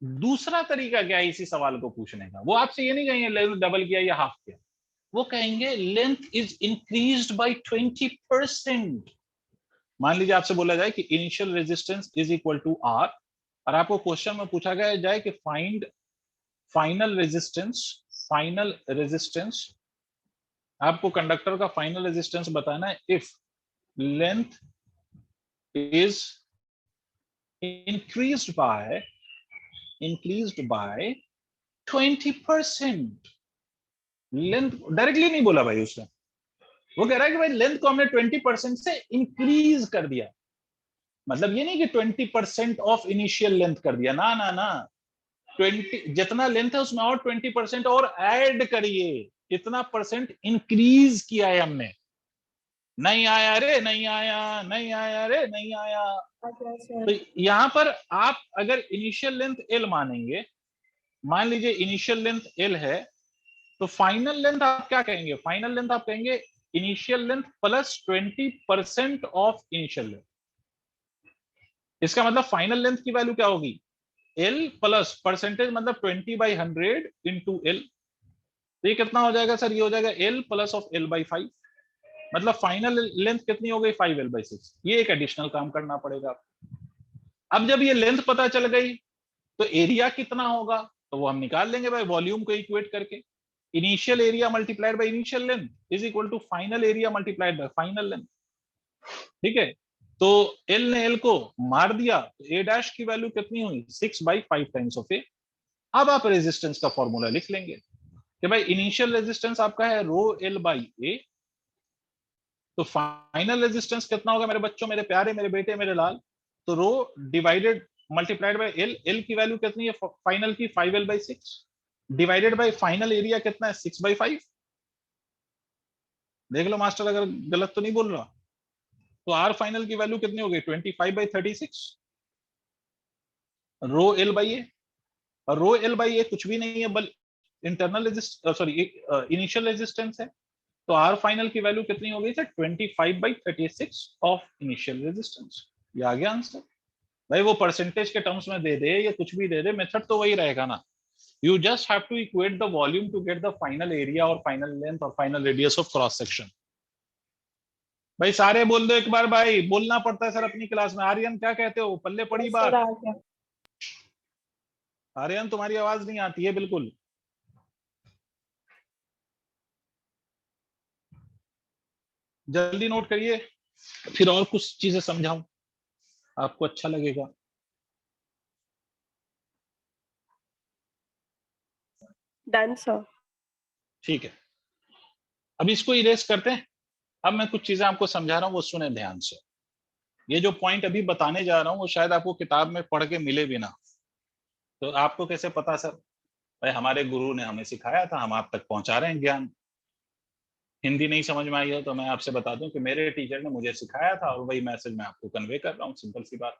दूसरा तरीका क्या है इसी सवाल को पूछने का? वो आपसे ये नहीं कहेंगे लेंथ डबल किया या हाफ किया, वो कहेंगे लेंथ इज इंक्रीज्ड बाय 20%। मान लीजिए आपसे बोला जाए कि initial resistance is equal to r, और आपको क्वेश्चन में पूछा गया जाए कि find final resistance, final resistance, आपको कंडक्टर का फाइनल रेजिस्टेंस बताना है if length is increased by 20% length directly नहीं बोला भाई उसने, वो कह रहा है कि भाई लेंथ को हमने 20% से इंक्रीज कर दिया। मतलब ये नहीं कि 20% ऑफ इनिशियल लेंथ कर दिया, ना ना ना, 20 जितना लेंथ है उसमें और 20% और ऐड करिए, इतना परसेंट इंक्रीज किया है हमने। नहीं आया रे, नहीं आया, नहीं आया रे, नहीं आया। तो यहां पर आप अगर इनिशियल लेंथ एल मानेंगे, मान लीजिए इनिशियल लेंथ एल है, तो फाइनल लेंथ आप क्या कहेंगे? फाइनल लेंथ आप कहेंगे initial length plus 20% of initial length. इसका मतलब फाइनल लेंथ की वैल्यू क्या होगी? एल प्लस परसेंटेज, मतलब 20/100 इंटू एल। तो ये कितना हो जाएगा सर? ये हो जाएगा L plus of L by 5। मतलब फाइनल लेंथ कितनी हो गई? 5L/6। ये एक एडिशनल काम करना पड़ेगा। अब जब ये लेंथ पता चल गई तो एरिया कितना होगा तो वो हम निकाल लेंगे भाई, वॉल्यूम को इक्वेट करके। Initial area multiplied by initial length is equal to final area multiplied by final length. ठीक है, तो एल ने एल को मार दिया, तो ए डैश की वैल्यू कितनी हुई? 6/5 टाइम्स ऑफ ए। अब आप रेजिस्टेंस का फॉर्मूला लिख लेंगे कि भाई इनिशियल रेजिस्टेंस आपका है रो एल बाई ए, तो फाइनल रेजिस्टेंस कितना होगा मेरे बच्चों, मेरे प्यारे, मेरे बेटे, मेरे लाल? तो rho divided multiplied by L, L की वैल्यू कितनी है फाइनल की? 5L/6 divided by final area कितना है? 6/5। देख लो मास्टर अगर गलत तो नहीं बोल रहा। तो आर फाइनल की वैल्यू कितनी हो गई? 25/36 रो एल बाई ए। और रो एल बाई ए कुछ भी नहीं है बल इंटरनल इनिशियल रेजिस्टेंस है। तो आर फाइनल की वैल्यू कितनी हो गई सर? 25/36 of initial resistance. ये आ गया आंसर। भाई वो परसेंटेज के टर्म्स में दे दे या कुछ भी दे दे, मेथड तो वही रहेगा ना। You just have to equate the volume to get the final area और फाइनल लेंथ और final radius of cross section. भाई सारे बोल दो एक बार, भाई बोलना पड़ता है सर अपनी क्लास में। आर्यन क्या कहते हो, पल्ले पड़ी बात? आर्यन तुम्हारी आवाज नहीं आती है बिल्कुल। जल्दी नोट करिए, फिर और कुछ चीजें समझाऊं, आपको अच्छा लगेगा। Done, sir. ठीक है, अब इसको इरेज करते हैं। अब मैं कुछ चीजें आपको समझा रहा हूँ, वो सुने ध्यान से। ये जो पॉइंट अभी बताने जा रहा हूँ वो शायद आपको किताब में पढ़ के मिले भी ना। तो आपको कैसे पता सर? भाई हमारे गुरु ने हमें सिखाया था, हम आप तक पहुंचा रहे हैं ज्ञान। हिंदी नहीं समझ में आई हो तो मैं आपसे बता दूं कि मेरे टीचर ने मुझे सिखाया था और वही मैसेज मैं आपको कन्वे कर रहा हूँ, सिंपल सी बात।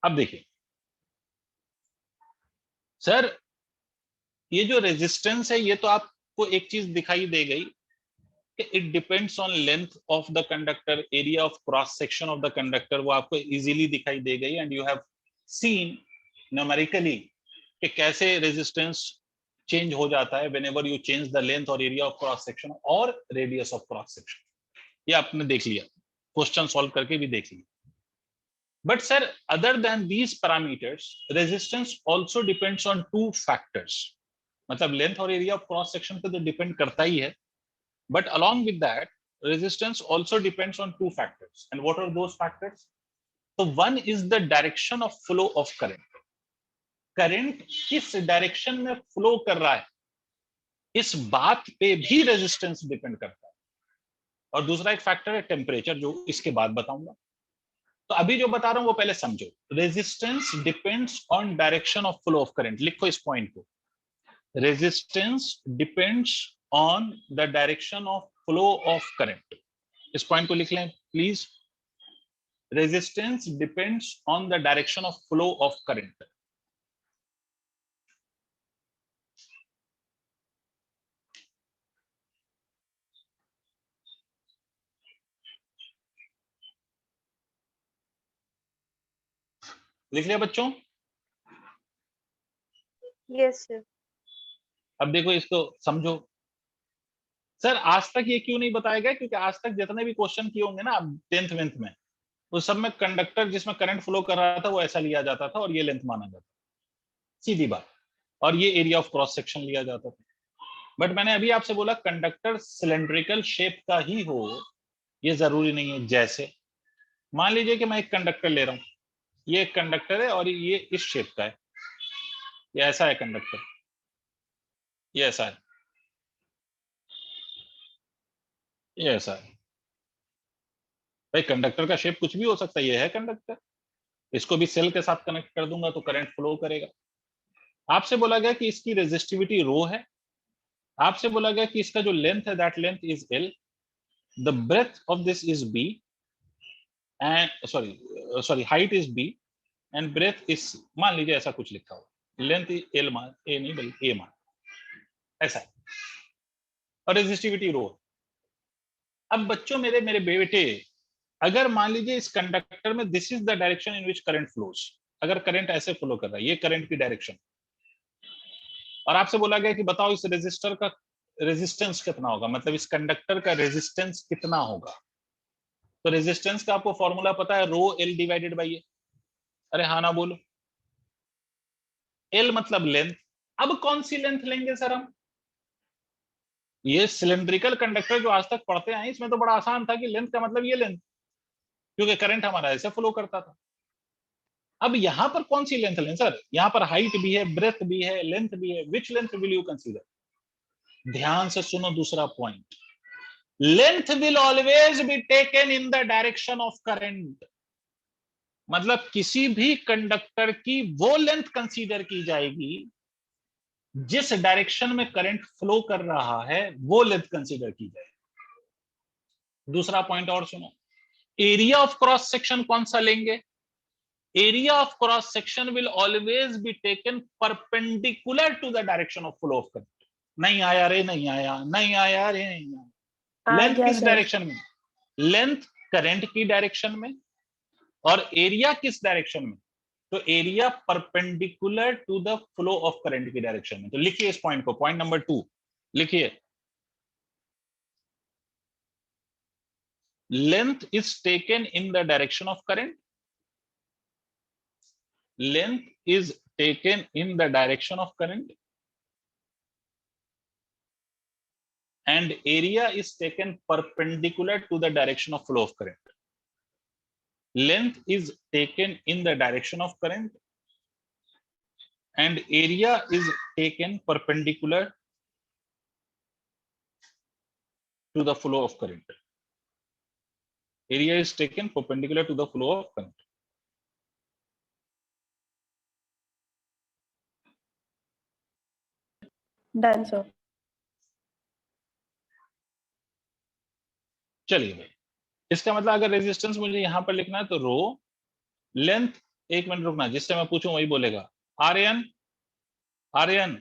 अब देखिए सर, ये जो रेजिस्टेंस है ये तो आपको एक चीज दिखाई दे गई कि it depends on length of the conductor, area of cross section of the conductor, वो आपको इजीली दिखाई दे गई। And you have seen numerically कि कैसे रेजिस्टेंस चेंज हो जाता है whenever you change the length और एरिया ऑफ क्रॉस सेक्शन और रेडियस ऑफ क्रॉस सेक्शन। ये आपने देख लिया, क्वेश्चन सॉल्व करके भी देख लिया। But sir, other than these parameters, resistance also depends on two factors. मतलब लेंथ और एरिया ऑफ क्रॉस सेक्शन पे तो डिपेंड करता ही है, but along with that, resistance also depends on two factors. And what are those factors? So one is the direction of flow of current. Current किस direction में flow कर रहा है, इस बात पे भी रेजिस्टेंस डिपेंड करता है। और दूसरा एक फैक्टर है टेम्परेचर, जो इसके बाद बताऊंगा। तो अभी जो बता रहा हूं वो पहले समझो। Resistance depends on direction of flow of current. लिखो इस पॉइंट को, resistance depends on the direction of flow of current. इस पॉइंट को लिख लें please. Resistance depends on the direction of flow of current. लिख लिया बच्चों? Yes, sir. अब देखो इसको समझो। सर आज तक ये क्यों नहीं बताया गया? क्योंकि आज तक जितने भी क्वेश्चन किए होंगे ना 10th वेंथ में, उस सब में कंडक्टर जिसमें करंट फ्लो कर रहा था वो ऐसा लिया जाता था और ये लेंथ माना जाता था, सीधी बात। और ये एरिया ऑफ क्रॉस सेक्शन लिया जाता था। बट मैंने अभी आपसे बोला कंडक्टर सिलेंड्रिकल शेप का ही हो, ये जरूरी नहीं है। जैसे मान लीजिए कि मैं एक कंडक्टर ले रहा हूं, ये एक कंडक्टर है और ये इस शेप का है, ये ऐसा है कंडक्टर, ये ऐसा है, ये ऐसा है। भाई कंडक्टर का शेप कुछ भी हो सकता है, ये है कंडक्टर। इसको भी सेल के साथ कनेक्ट कर दूंगा तो करंट फ्लो करेगा। आपसे बोला गया कि इसकी रेजिस्टिविटी रो है, आपसे बोला गया कि इसका जो लेंथ है that length is l, the breadth of this is b and sorry height is b and breadth is, मान लीजिए ऐसा कुछ लिखा हो, लेंथ एल मान, ए नहीं बल्कि ए मान, ऐसा है, और रेजिस्टिविटी रो। अब बच्चों मेरे मेरे बेटे, अगर मान लीजिए इस कंडक्टर में this is the direction in which current flows, अगर करंट ऐसे फ्लो कर रहा है, ये करंट की डायरेक्शन, और आपसे बोला गया कि बताओ इस रेजिस्टर का रेजिस्टेंस कितना होगा, मतलब इस कंडक्टर का रेजिस्टेंस कितना होगा। तो रेजिस्टेंस का आपको फॉर्मूला पता है, रो एल डिवाइडेड बाई ए। अरे हाँ ना बोलो। एल मतलब लेंथ। अब कौन सी लेंथ लेंगे सर हम? ये सिलेंड्रिकल कंडक्टर जो आज तक पढ़ते आए इसमें तो बड़ा आसान था कि लेंथ का मतलब ये लेंथ, क्योंकि करंट हमारा ऐसे फ्लो करता था। अब यहां पर कौन सी लेंथ लें सर? यहां पर हाइट भी है, ब्रेथ भी है, लेंथ भी है, विच लेंथ विल यू कंसीडर? ध्यान से सुनो दूसरा point, length will always be taken in the direction of current. मतलब किसी भी कंडक्टर की वो लेंथ कंसीडर की जाएगी जिस डायरेक्शन में करंट फ्लो कर रहा है, वो लेंथ कंसीडर की जाएगी। दूसरा पॉइंट और सुनो, एरिया ऑफ क्रॉस सेक्शन कौन सा लेंगे? Area of cross section will always be taken perpendicular to the direction of flow of current. नहीं आया रे, नहीं आया, नहीं आया रे, नहीं आया। लेंथ किस डायरेक्शन में? लेंथ करंट की डायरेक्शन में, और एरिया किस डायरेक्शन में? तो area perpendicular to the flow of current की डायरेक्शन में। तो लिखिए इस पॉइंट को, पॉइंट नंबर 2 लिखिए, length is taken in the direction of current, length is taken in the direction of current, and area is taken perpendicular to the direction of flow of current. Length is taken in the direction of current and area is taken perpendicular to the flow of current. Area is taken perpendicular to the flow of current. Done, sir. चलिए भाई, इसका मतलब अगर resistance मुझे यहां पर लिखना है तो रो, लेंथ, एक मिनट रुकना, जिससे मैं पूछूं वही बोलेगा। आर्यन, आर्यन,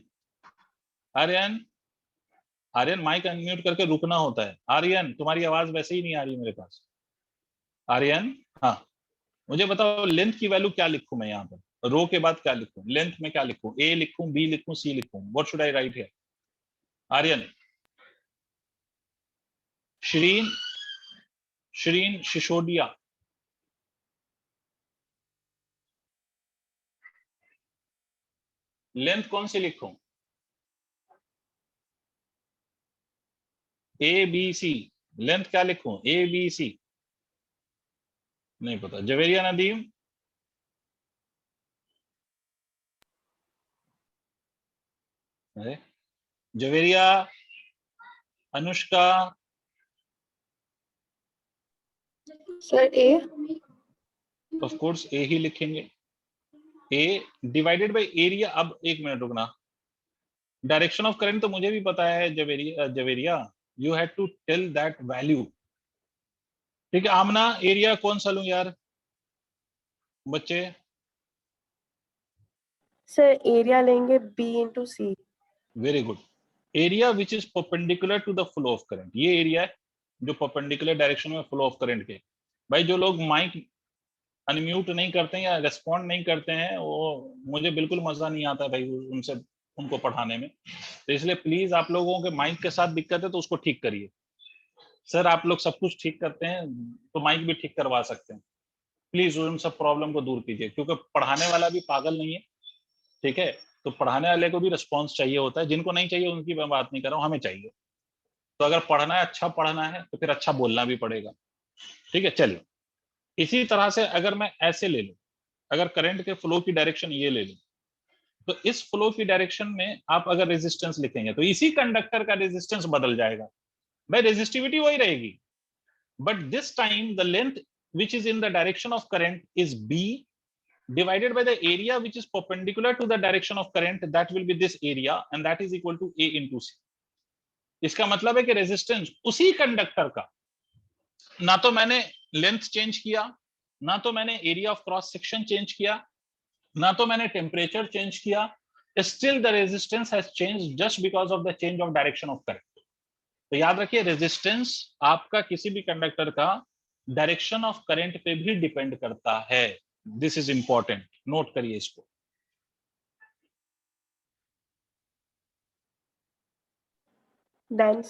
आर्यन, आर्यन माइक अनम्यूट करके रुकना होता है। आर्यन तुम्हारी आवाज वैसे ही नहीं आ रही मेरे पास। आर्यन, हाँ मुझे बताओ लेंथ की वैल्यू क्या लिखूं मैं यहाँ पर? रो के बाद क्या लिखूं? लेंथ में क्या लिखूं? ए लिखूं, बी लिखूं, सी लिखूं? What should I write here? Aryan, Shreen, Shreen Sisodia, length कौन सी लिखूं? ए बी सी, लेंथ क्या लिखूं? A B C? नहीं पता। जवेरिया नदीम, अरे Javeria, Anushka, Sir, A. Of course A ही लिखेंगे। A divided by area. अब एक मिनट रुकना, डायरेक्शन ऑफ करंट तो मुझे भी पता है Javeria, Javeria you had to tell that value. ठीक है आमना, एरिया कौन सा लूं यार बच्चे? Sir, area लेंगे B into C. Very good. Area which is perpendicular to the flow of current, ये एरिया है जो परपेंडिकुलर डायरेक्शन में फ्लो ऑफ करंट के। भाई जो लोग माइक अनम्यूट नहीं करते हैं या रेस्पॉन्ड नहीं करते हैं, वो मुझे बिल्कुल मजा नहीं आता भाई उनसे, उनको पढ़ाने में। तो इसलिए प्लीज आप लोगों के माइक के साथ दिक्कत है तो उसको ठीक करिए। सर आप लोग सब कुछ ठीक करते हैं तो माइक भी ठीक करवा सकते हैं, प्लीज उन सब प्रॉब्लम को दूर कीजिए, क्योंकि पढ़ाने वाला भी पागल नहीं है, ठीक है? तो पढ़ाने वाले को भी रिस्पॉन्स चाहिए होता है, जिनको नहीं चाहिए उनकी मैं बात नहीं कर रहा हूँ, हमें चाहिए। तो अगर पढ़ना है, अच्छा पढ़ना है तो फिर अच्छा बोलना भी पड़ेगा, ठीक है? चलिए इसी तरह से अगर मैं ऐसे ले लूं, अगर करंट के फ्लो की डायरेक्शन ये ले लूं, तो इस फ्लो की डायरेक्शन में आप अगर रेजिस्टेंस लिखेंगे तो इसी कंडक्टर का रेजिस्टेंस बदल जाएगा, भाई रेजिस्टिविटी वही रहेगी, but this time the length which is in the direction of current is B divided by the area which is perpendicular to the direction of current, that will be this area and that is equal to A into C. इसका मतलब है कि resistance उसी conductor का, ना तो मैंने length change किया, ना तो मैंने area of cross section change किया, ना तो मैंने टेम्परेचर चेंज किया, still the resistance has changed just because of the change of direction of current. तो याद रखिए रेजिस्टेंस आपका किसी भी कंडक्टर का डायरेक्शन ऑफ करंट पे भी डिपेंड करता है। दिस इज इंपॉर्टेंट, नोट करिए इसको। Then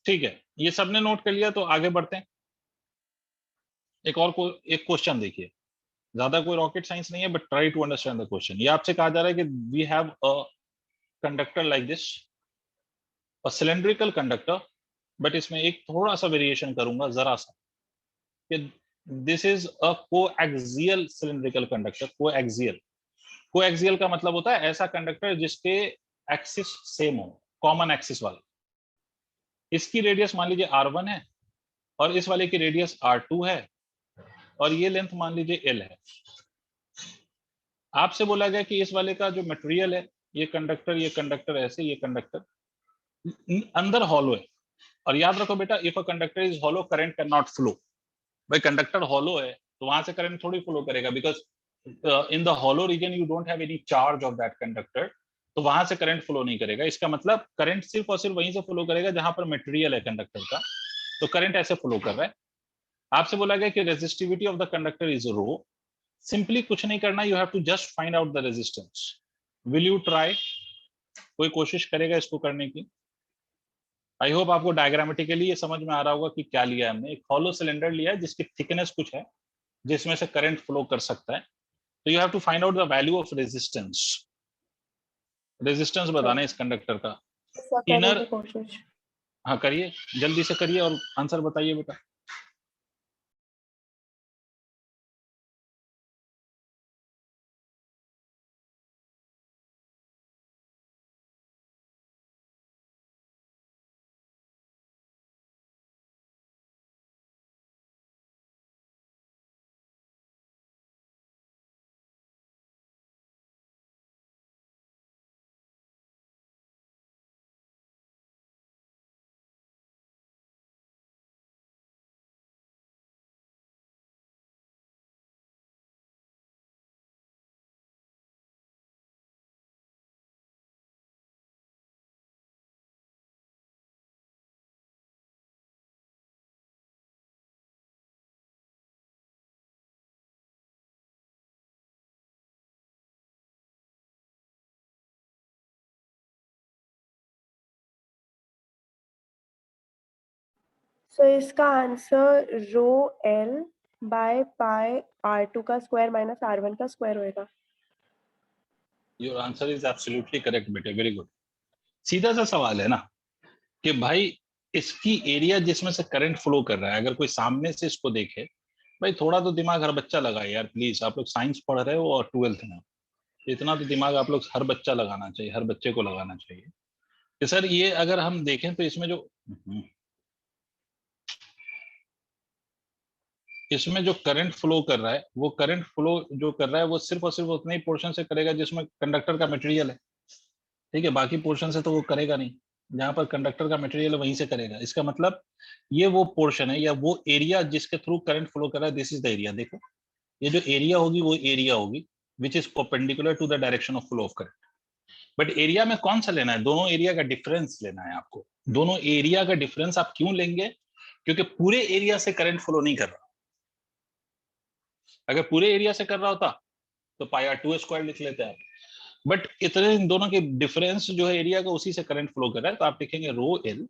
ठीक है, ये सबने नोट कर लिया, तो आगे बढ़ते हैं। एक क्वेश्चन देखिए, ज्यादा कोई रॉकेट साइंस नहीं है, but try to understand the question. ये आपसे कहा जा रहा है कि we have a conductor like this, a cylindrical conductor, but इसमें एक थोड़ा सा वेरिएशन करूंगा, जरा सा, कि this is a coaxial cylindrical conductor. Coaxial का मतलब होता है ऐसा कंडक्टर जिसके एक्सिस सेम हो, कॉमन एक्सिस वाला। इसकी रेडियस मान लीजिए R1 है और इस वाले की रेडियस R2 है और ये लेंथ मान लीजिए L है। आपसे बोला गया कि इस वाले का जो मटेरियल है, ये कंडक्टर ऐसे, ये कंडक्टर अंदर हॉलो है। और याद रखो बेटा, if a conductor is hollow current can not flow. भाई कंडक्टर हॉलो है तो वहां से करंट थोड़ी फ्लो करेगा, because in the hollow region you don't have any charge of that conductor, तो वहां से करंट फ्लो नहीं करेगा। इसका मतलब करंट सिर्फ और सिर्फ वहीं से फ्लो करेगा जहां पर मटेरियल है कंडक्टर का, तो करंट ऐसे फ्लो कर रहा है। आपसे बोला गया कि resistivity of the conductor is rho. Simply कुछ नहीं करना, you have to just find out the resistance. Will you try? कोई कोशिश करेगा इसको करने की? आई होप आपको डायग्रामेटिकली ये समझ में आ रहा होगा कि क्या लिया है हमने। एक हॉलो सिलेंडर लिया है जिसकी थिकनेस कुछ है, जिसमें से करंट फ्लो कर सकता है। तो you have to find out the value of resistance. Resistance बताना है इस कंडक्टर का। करने इनर, की कोशिश। हाँ करिए, जल्दी से करिए और आंसर बताइए बेटा। So इसका answer rho L by pi R2 का स्क्वायर माइनस R1 का स्क्वायर होएगा। Your answer is absolutely correct बेटे, वेरी गुड। सीधा सा सवाल है ना कि भाई इसकी एरिया जिसमें से करंट फ्लो कर रहा है, अगर कोई सामने से इसको देखे, भाई थोड़ा तो दिमाग हर बच्चा लगाए यार प्लीज। आप लोग साइंस पढ़ रहे हो और 12th में, इतना तो दिमाग आप लोग हर बच्चा लगाना चाहिए, हर बच्चे को लगाना चाहिए कि सर ये अगर हम देखें तो इसमें जो करंट फ्लो कर रहा है, वो करंट फ्लो जो कर रहा है वो सिर्फ और सिर्फ उतने ही पोर्शन से करेगा जिसमें कंडक्टर का मटेरियल है। ठीक है, बाकी पोर्शन से तो वो करेगा नहीं। जहां पर कंडक्टर का मटेरियल है वहीं से करेगा। इसका मतलब ये वो पोर्शन है या वो एरिया जिसके थ्रू करंट फ्लो कर रहा है, दिस इज द एरिया। देखो ये जो एरिया होगी वो एरिया होगी which is perpendicular to the direction of flow of current. But area में कौन सा लेना है? दोनों एरिया का डिफरेंस लेना है आपको। दोनों एरिया का डिफरेंस आप क्यों लेंगे? क्योंकि पूरे एरिया से करंट फ्लो नहीं कर रहा। अगर पूरे एरिया से कर रहा होता तो पाई R2 स्क्वायर लिख लेते हैं, बट इतने इन दोनों के डिफरेंस जो है एरिया का, उसी से करंट फ्लो कर रहा है। तो आप लिखेंगे रो L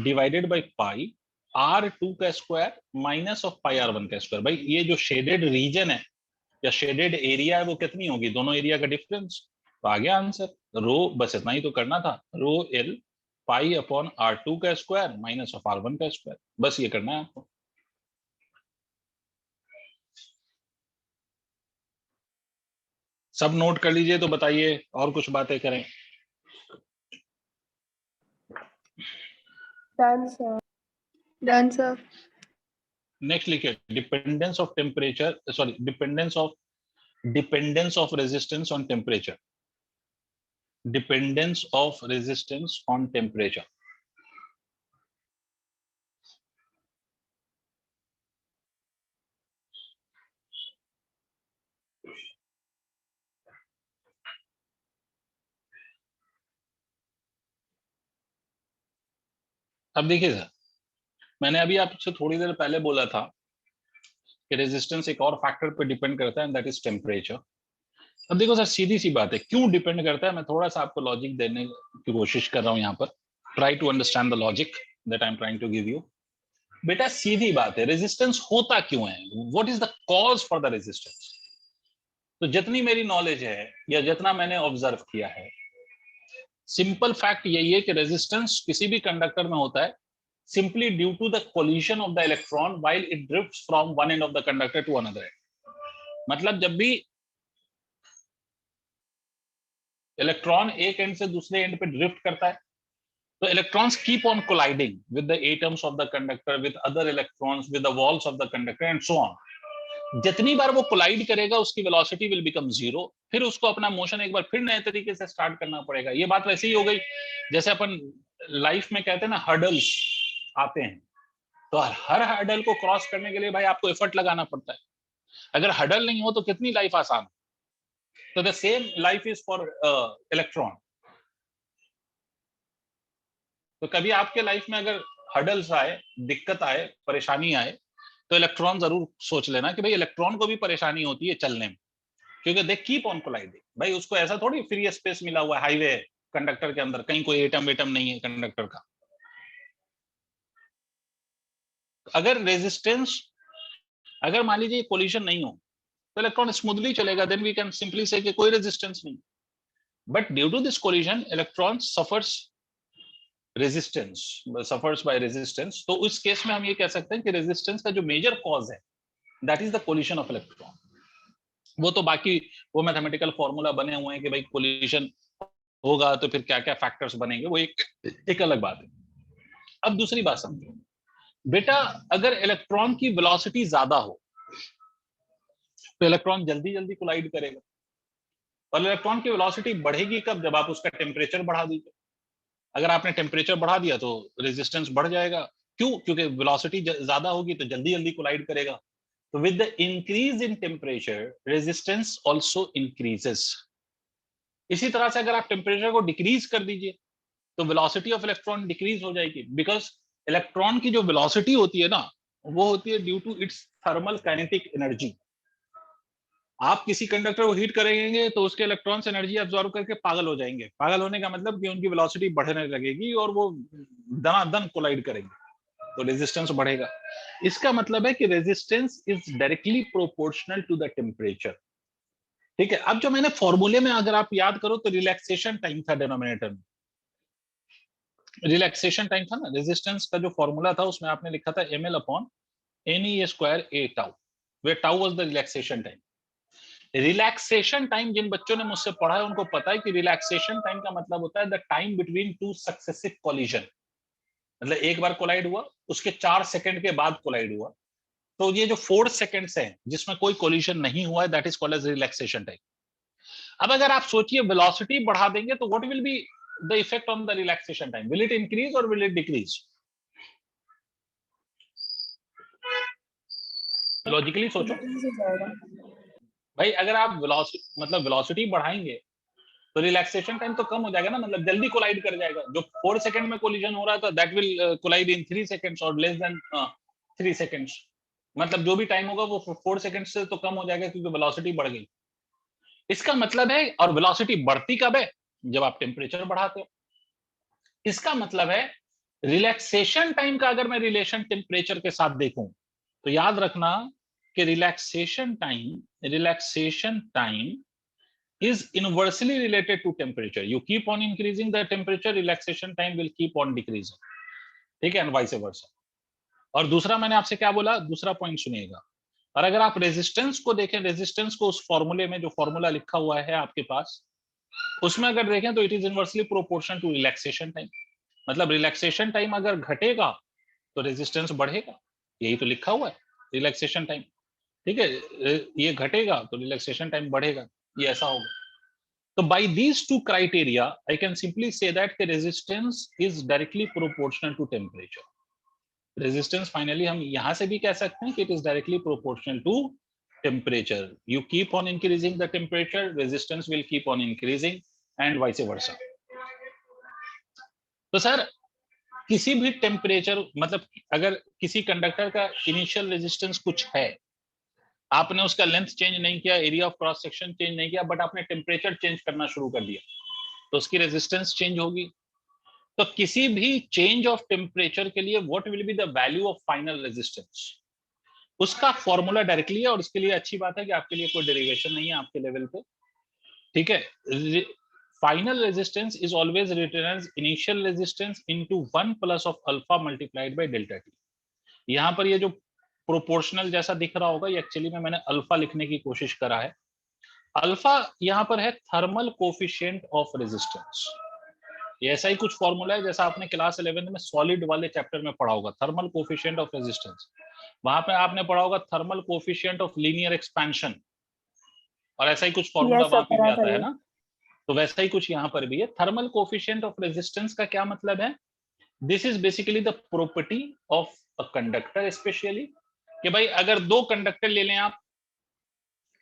divided by pi R2 का square minus of pi R1 का स्क्वायर। भाई ये जो शेडेड रीजन है या शेडेड एरिया है वो कितनी होगी? दोनों एरिया का डिफरेंस। तो आ गया आंसर, रो बस इतना ही तो करना था, रो एल पाई अपॉन R2 का स्क्वायर माइनस ऑफ R1 का स्क्वायर, बस ये करना है आपको। सब नोट कर लीजिए, तो बताइए और कुछ बातें करें। Done sir. Done sir. Next लिखिए, dependence of temperature, sorry dependence of resistance on temperature, dependence of resistance on temperature. अब देखिए सर, मैंने अभी आपसे थोड़ी देर पहले बोला था कि रेजिस्टेंस एक और फैक्टर पे डिपेंड करता है, दैट इज टेम्परेचर। अब देखो सर, सीधी सी बात है, क्यों डिपेंड करता है, मैं थोड़ा सा आपको लॉजिक देने की कोशिश कर रहा हूं यहाँ पर। Try to understand the logic that I am trying to give you. बेटा सीधी बात है, रेजिस्टेंस होता क्यों है, what is the cause for the resistance. तो जितनी मेरी नॉलेज है या जितना मैंने ऑब्जर्व किया है, सिंपल फैक्ट यही है कि रेजिस्टेंस किसी भी कंडक्टर में होता है simply due to the collision of the electron while it drifts from one end of the conductor to another end। मतलब जब भी इलेक्ट्रॉन एक एंड से दूसरे एंड पे ड्रिफ्ट करता है, तो electrons keep on colliding with the atoms of the conductor, with other electrons, with the walls of the conductor and so on. जितनी बार वो कोलाइड करेगा उसकी वेलोसिटी विल बिकम जीरो, फिर उसको अपना मोशन एक बार फिर नए तरीके से स्टार्ट करना पड़ेगा। ये बात वैसे ही हो गई जैसे अपन लाइफ में कहते हैं ना, हर्डल्स आते हैं, तो हर हर्डल को क्रॉस करने के लिए भाई आपको एफर्ट लगाना पड़ता है। अगर हर्डल नहीं हो तो कितनी लाइफ आसान। तो the same life is for electron. तो कभी आपके लाइफ में अगर हर्डल्स आए, दिक्कत आए, परेशानी आए, तो इलेक्ट्रॉन जरूर सोच लेना कि भाई इलेक्ट्रॉन को भी परेशानी होती है चलने में, क्योंकि दे कीप ऑन कोलाइडिंग। भाई उसको ऐसा थोड़ी फ्री स्पेस मिला हुआ है हाईवे कंडक्टर के अंदर, कहीं कोई एटम वेटम नहीं है कंडक्टर का। अगर रेजिस्टेंस, अगर मान लीजिए कोलिशन नहीं हो तो इलेक्ट्रॉन स्मूथली चलेगा, then we can simply say कि कोई रेजिस्टेंस नहीं। But due to this collision electron suffers by resistance. तो उस केस में हम ये कह सकते हैं कि रेजिस्टेंस का जो मेजर कॉज है that is the collision of electron. वो तो बाकी वो मैथमेटिकल फॉर्मूला बने हुए हैं कि भाई कोलिशन होगा तो फिर क्या क्या फैक्टर्स बनेंगे, वो एक अलग बात है। अब दूसरी बात समझो बेटा, अगर इलेक्ट्रॉन की वेलोसिटी ज्यादा हो तो इलेक्ट्रॉन जल्दी जल्दी कोलाइड करेगा, और इलेक्ट्रॉन की वेलोसिटी बढ़ेगी कब, जब आप उसका टेम्परेचर बढ़ा दीजिए। अगर आपने टेम्परेचर बढ़ा दिया तो रेजिस्टेंस बढ़ जाएगा। क्यों? क्योंकि वेलोसिटी ज्यादा होगी तो जल्दी जल्दी कोलाइड करेगा। तो with the increase in temperature resistance also increases. इसी तरह से अगर आप टेम्परेचर को डिक्रीज कर दीजिए तो वेलोसिटी ऑफ इलेक्ट्रॉन डिक्रीज हो जाएगी, बिकॉज इलेक्ट्रॉन की जो वेलोसिटी होती है ना, वो होती है due to its thermal kinetic energy. आप किसी कंडक्टर को हीट करेंगे तो उसके इलेक्ट्रॉन्स एनर्जी अब्सॉर्ब करके पागल हो जाएंगे। पागल होने का मतलब कि उनकी वेलोसिटी बढ़ने लगेगी और वो दनादन कोलाइड करेंगे, तो रेजिस्टेंस बढ़ेगा। इसका मतलब है कि resistance is directly proportional to the temperature. ठीक है, अब जो मैंने फॉर्मूले में अगर आप याद करो तो रिलैक्सेशन टाइम था डिनोमिनेटर में, रिलैक्सेशन टाइम था ना। रेजिस्टेंस का जो फॉर्मूला था उसमें आपने लिखा था ml upon NE² A tau, where tau was the relaxation time. Relaxation time जिन बच्चों ने मुझसे पढ़ा है उनको पता है कि रिलैक्सेशन टाइम का मतलब होता है the time between two successive collision. मतलब एक बार कोलाइड हुआ, उसके 4 सेकंड के बाद कोलाइड हुआ, तो ये जो 4 सेकंड्स हैं जिसमें कोई कोलिजन नहीं हुआ है, that is called age relaxation time. अब अगर आप सोचिए वेलोसिटी बढ़ा देंगे तो what will be the effect on the relaxation time, will it increase और विल इट डिक्रीज? लॉजिकली सोचो भाई, अगर आप वेलोसिटी मतलब वेलोसिटी बढ़ाएंगे तो रिलैक्सेशन टाइम तो कम हो जाएगा ना, मतलब जल्दी कोलाइड कर जाएगा। जो 4 सेकंड में कोलिजन हो रहा था that will collide in 3 seconds और लेस देन 3 सेकंड्स। मतलब जो भी टाइम होगा वो 4 सेकंड से तो कम हो जाएगा क्योंकि वेलोसिटी बढ़ गई। इसका मतलब है, और वेलोसिटी बढ़ती कब है, जब आप टेम्परेचर बढ़ाते हो। इसका मतलब है रिलैक्सेशन टाइम का अगर मैं रिलेशन टेम्परेचर के साथ देखूं तो याद रखना कि relaxation time is inversely related to temperature. You keep on increasing the temperature, relaxation time will keep on decreasing. ठीक है, and vice versa. और दूसरा मैंने आपसे क्या बोला, दूसरा पॉइंट सुनिएगा, और अगर आप रेजिस्टेंस को देखें, रेजिस्टेंस को उस फॉर्मूले में जो फॉर्मूला लिखा हुआ है आपके पास, उसमें अगर देखें तो it is inversely proportional to relaxation time. मतलब रिलैक्सेशन टाइम अगर घटेगा तो रेजिस्टेंस बढ़ेगा, यही तो लिखा हुआ है, रिलैक्सेशन टाइम. ठीक है, ये घटेगा तो रिलैक्सेशन टाइम बढ़ेगा, ये ऐसा होगा. तो by these two criteria I can simply say that the resistance is directly proportional to temperature. Resistance finally हम यहां से भी कह सकते हैं कि it is directly proportional to temperature. You keep on increasing the temperature, resistance will keep on increasing and vice versa. तो sir किसी भी टेम्परेचर, मतलब अगर किसी कंडक्टर का इनिशियल रेजिस्टेंस कुछ है, आपने उसका लेंथ चेंज नहीं किया, area of cross section change नहीं किया, बट आपने टेम्परेचर चेंज करना शुरू कर दिया, तो उसकी रेजिस्टेंस चेंज होगी. तो किसी भी चेंज ऑफ टेम्परेचर के लिए what will be the value of final resistance, उसका फॉर्मूला डायरेक्टली है. और इसके लिए अच्छी बात है कि आपके लिए कोई डेरिवेशन नहीं है आपके लेवल पे. ठीक है, final resistance is always written as initial resistance into 1 plus of alpha multiplied by delta t. यहां पर ये जो प्रोपोर्शनल जैसा दिख रहा होगा, ये एक्चुअली में मैंने अल्फा लिखने की कोशिश करा है. अल्फा यहां पर है थर्मल कोफिशिएंट ऑफ रेजिस्टेंस. ये ऐसा ही कुछ फॉर्मूला है जैसा आपने क्लास 11 में सॉलिड वाले चैप्टर में पढ़ा होगा, थर्मल कोफिशिएंट ऑफ रेजिस्टेंस. वहां पे आपने पढ़ा होगा thermal coefficient of linear expansion, और ऐसा ही कुछ फॉर्मूला वहां पे भी आता है ना. तो वैसा ही कुछ यहाँ पर भी है. थर्मल कोफिशिएंट ऑफ रेजिस्टेंस का क्या मतलब है? This is basically the property of a conductor, specially कि भाई अगर दो कंडक्टर ले लें आप,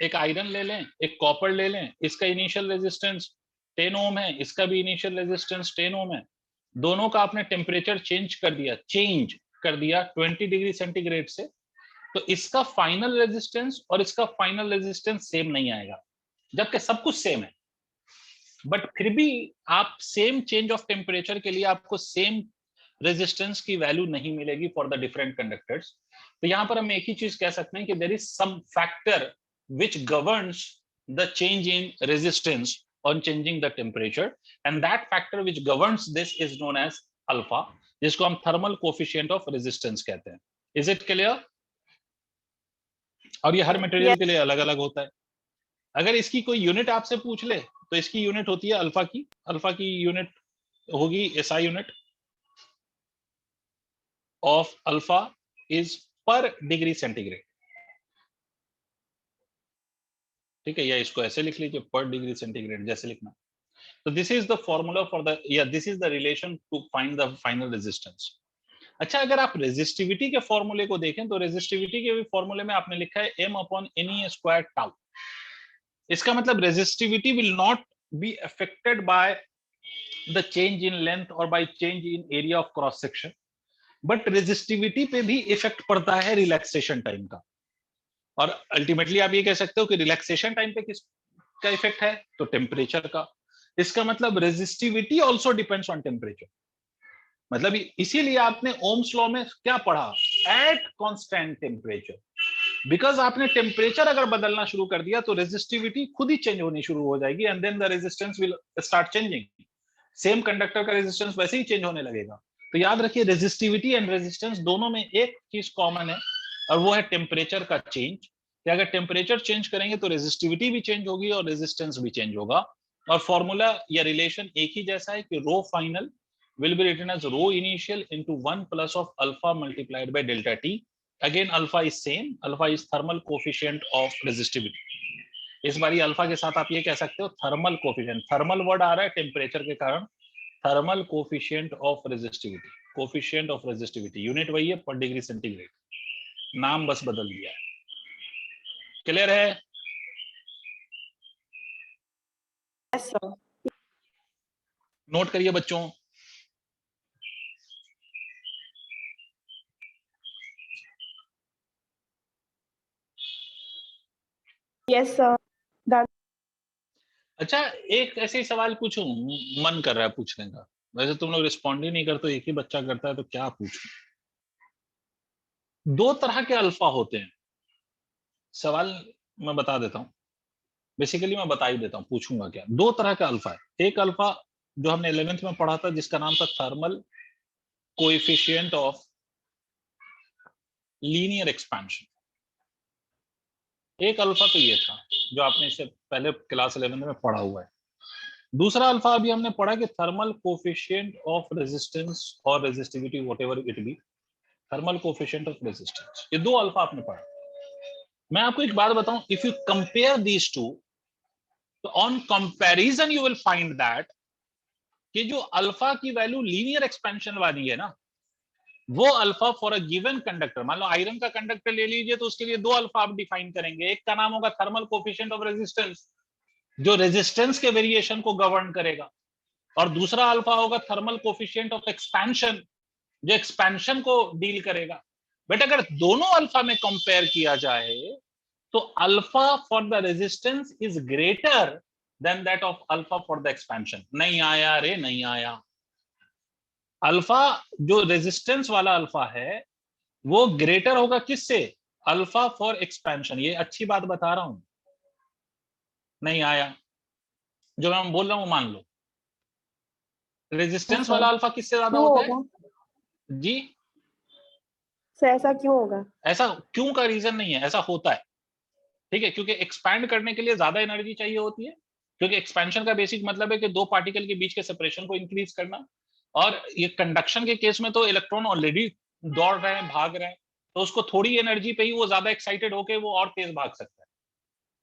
एक आयरन ले लें, एक कॉपर ले लें, इसका इनिशियल रेजिस्टेंस 10 ओम है, इसका भी इनिशियल रेजिस्टेंस 10 ओम है. दोनों का आपने टेम्परेचर चेंज कर दिया 20 डिग्री सेंटीग्रेड से, तो इसका फाइनल रेजिस्टेंस और इसका फाइनल रेजिस्टेंस सेम नहीं आएगा, जबकि सब कुछ सेम है. बट फिर भी आप सेम चेंज ऑफ टेम्परेचर के लिए आपको सेम रेजिस्टेंस की वैल्यू नहीं मिलेगी फॉर द डिफरेंट कंडक्टर्स. तो यहां पर हम एक ही चीज कह सकते हैं कि there is some factor which governs the change in resistance on changing the temperature, and that factor which governs this is known as alpha, जिसको हम thermal coefficient of resistance कहते हैं. Is it clear? और ये हर material के लिए अलग अलग होता है. अगर इसकी कोई यूनिट आपसे पूछ ले तो इसकी यूनिट होती है अल्फा की. अल्फा की यूनिट होगी SI unit of alpha is पर डिग्री सेंटीग्रेड. ठीक है, या इसको ऐसे लिख लीजिए, पर डिग्री सेंटीग्रेड जैसे लिखना. तो this is the formula for the, या this is the relation to find the final resistance. अच्छा, अगर आप रेजिस्टिविटी के फॉर्मूले को देखें तो रेजिस्टिविटी के फॉर्मूले में आपने लिखा है m/ne² टाउ. इसका मतलब resistivity will not be affected by the change in length और by change in area of cross section, but resistivity पे भी इफेक्ट पड़ता है रिलैक्सेशन टाइम का. और अल्टीमेटली आप ये कह सकते हो कि रिलैक्सेशन टाइम पे किसका इफेक्ट है, तो टेम्परेचर का. इसका मतलब resistivity also depends on temperature. मतलब इसीलिए आपने ओम्स लॉ में क्या पढ़ा, एट कांस्टेंट टेम्परेचर. बिकॉज आपने टेम्परेचर अगर बदलना शुरू कर दिया तो रेजिस्टिविटी खुद ही चेंज होनी शुरू हो जाएगी, and then the resistance will start changing. Same conductor का रेजिस्टेंस वैसे ही चेंज होने लगेगा. तो याद रखिए, रेजिस्टिविटी एंड रेजिस्टेंस दोनों में एक चीज कॉमन है, और वो है टेम्परेचर का चेंज. कि अगर टेम्परेचर चेंज करेंगे तो रेजिस्टिविटी भी चेंज होगी और रेजिस्टेंस भी चेंज होगा. और फॉर्मूला या रिलेशन एक ही जैसा है कि रो final will be written as rho initial into 1 plus of alpha multiplied by delta t. Again alpha is same, alpha is thermal coefficient of resistivity. इस बारी अल्फा के साथ आप ये कह सकते हो थर्मल कोफिशिएंट. थर्मल वर्ड आ रहा है टेम्परेचर के कारण, thermal coefficient of resistivity. Coefficient of resistivity unit वही है, पर डिग्री सेंटीग्रेड, नाम बस बदल दिया है. क्लियर है? Yes, sir. नोट करिए बच्चों. Yes, sir. Done. अच्छा, एक ऐसे ही सवाल पूछूं, मन कर रहा है पूछने का. वैसे तुम लोग रिस्पॉन्ड ही नहीं करते, एक ही बच्चा करता है, तो क्या पूछूं. दो तरह के अल्फा होते हैं. सवाल मैं बता देता हूं. बेसिकली मैं बता ही देता हूँ, पूछूंगा क्या। दो तरह का अल्फा है। एक अल्फा जो हमने 11th में पढ़ा था जिसका नाम था thermal coefficient of linear expansion. एक अल्फा तो ये था जो आपने इससे पहले क्लास 11 में पढ़ा हुआ है। दूसरा अल्फा अभी हमने पढ़ा कि थर्मल कोएफिशिएंट ऑफ रेजिस्टेंस और resistivity whatever it be, thermal coefficient of resistance. ये दो अल्फा आपने पढ़ा। मैं आपको एक बात बताऊं, if you compare these two, तो on comparison you will find that कि जो अल्फा की वैल्यू लीनियर एक्सपेंशन वाली है ना, वो alpha for a given conductor, मान लो आयरन का कंडक्टर ले लीजिए तो उसके लिए दो अल्फा आप डिफाइन करेंगे। एक का नाम होगा थर्मल कोएफिशिएंट ऑफ रेजिस्टेंस, जो रेजिस्टेंस के वेरिएशन को गवर्न करेगा, और दूसरा अल्फा होगा थर्मल कोएफिशिएंट ऑफ एक्सपेंशन, जो एक्सपेंशन को डील करेगा। बट अगर दोनों अल्फा में कंपेयर किया जाए तो alpha for the resistance is greater than that of alpha for the expansion. नहीं आया रे, नहीं आया। अल्फा जो रेजिस्टेंस वाला अल्फा है वो ग्रेटर होगा किससे? Alpha for expansion. ये अच्छी बात बता रहा हूं। नहीं आया? जो मैं बोल रहा हूं मान लो, रेजिस्टेंस वाला अल्फा किससे ज्यादा होता है जी? सर ऐसा क्यों होगा? ऐसा क्यों का रीजन नहीं है, ऐसा होता है, ठीक है, क्योंकि एक्सपैंड करने के लिए ज्यादा एनर्जी चाहिए होती है। क्योंकि एक्सपेंशन का बेसिक मतलब है कि दो पार्टिकल के बीच के सेपरेशन को इंक्रीज करना, और ये कंडक्शन के केस में तो इलेक्ट्रॉन ऑलरेडी दौड़ रहे हैं, भाग रहे हैं, तो उसको थोड़ी एनर्जी पे ही वो ज्यादा एक्साइटेड होकर वो और तेज भाग सकता है।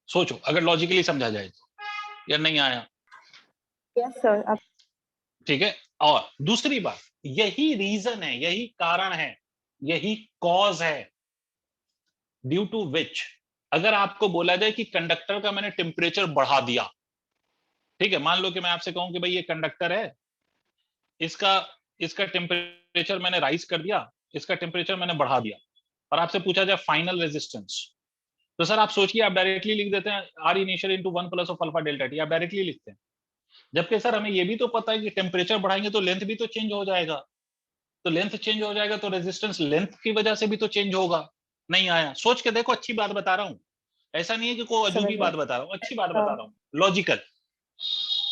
सोचो अगर लॉजिकली समझा जाए तो। या नहीं आया? Yes sir. ठीक है। और दूसरी बात, यही रीजन है, यही कारण है, यही कॉज है ड्यू टू विच अगर आपको बोला जाए कि कंडक्टर का मैंने टेम्परेचर बढ़ा दिया, ठीक है, मान लो कि मैं आपसे कहूं कि भाई ये कंडक्टर है, इसका इसका टेम्परेचर मैंने राइज कर दिया, इसका टेम्परेचर मैंने बढ़ा दिया, और आपसे पूछा जाए फाइनल रेजिस्टेंस, तो सर आप सोचिए, आप डायरेक्टली लिख देते हैं r initial into 1 plus of alpha delta t, आप डायरेक्टली लिखते हैं। जबकि सर हमें ये भी तो पता है कि टेम्परेचर बढ़ाएंगे तो लेंथ भी तो चेंज हो जाएगा, तो लेंथ चेंज हो जाएगा तो रेजिस्टेंस लेंथ की वजह से भी तो चेंज होगा। नहीं आया? सोच के देखो, अच्छी बात बता रहा हूं, ऐसा नहीं है कि कोई अजूबी बात बता रहा हूं, अच्छी बात बता रहा हूं, लॉजिकल।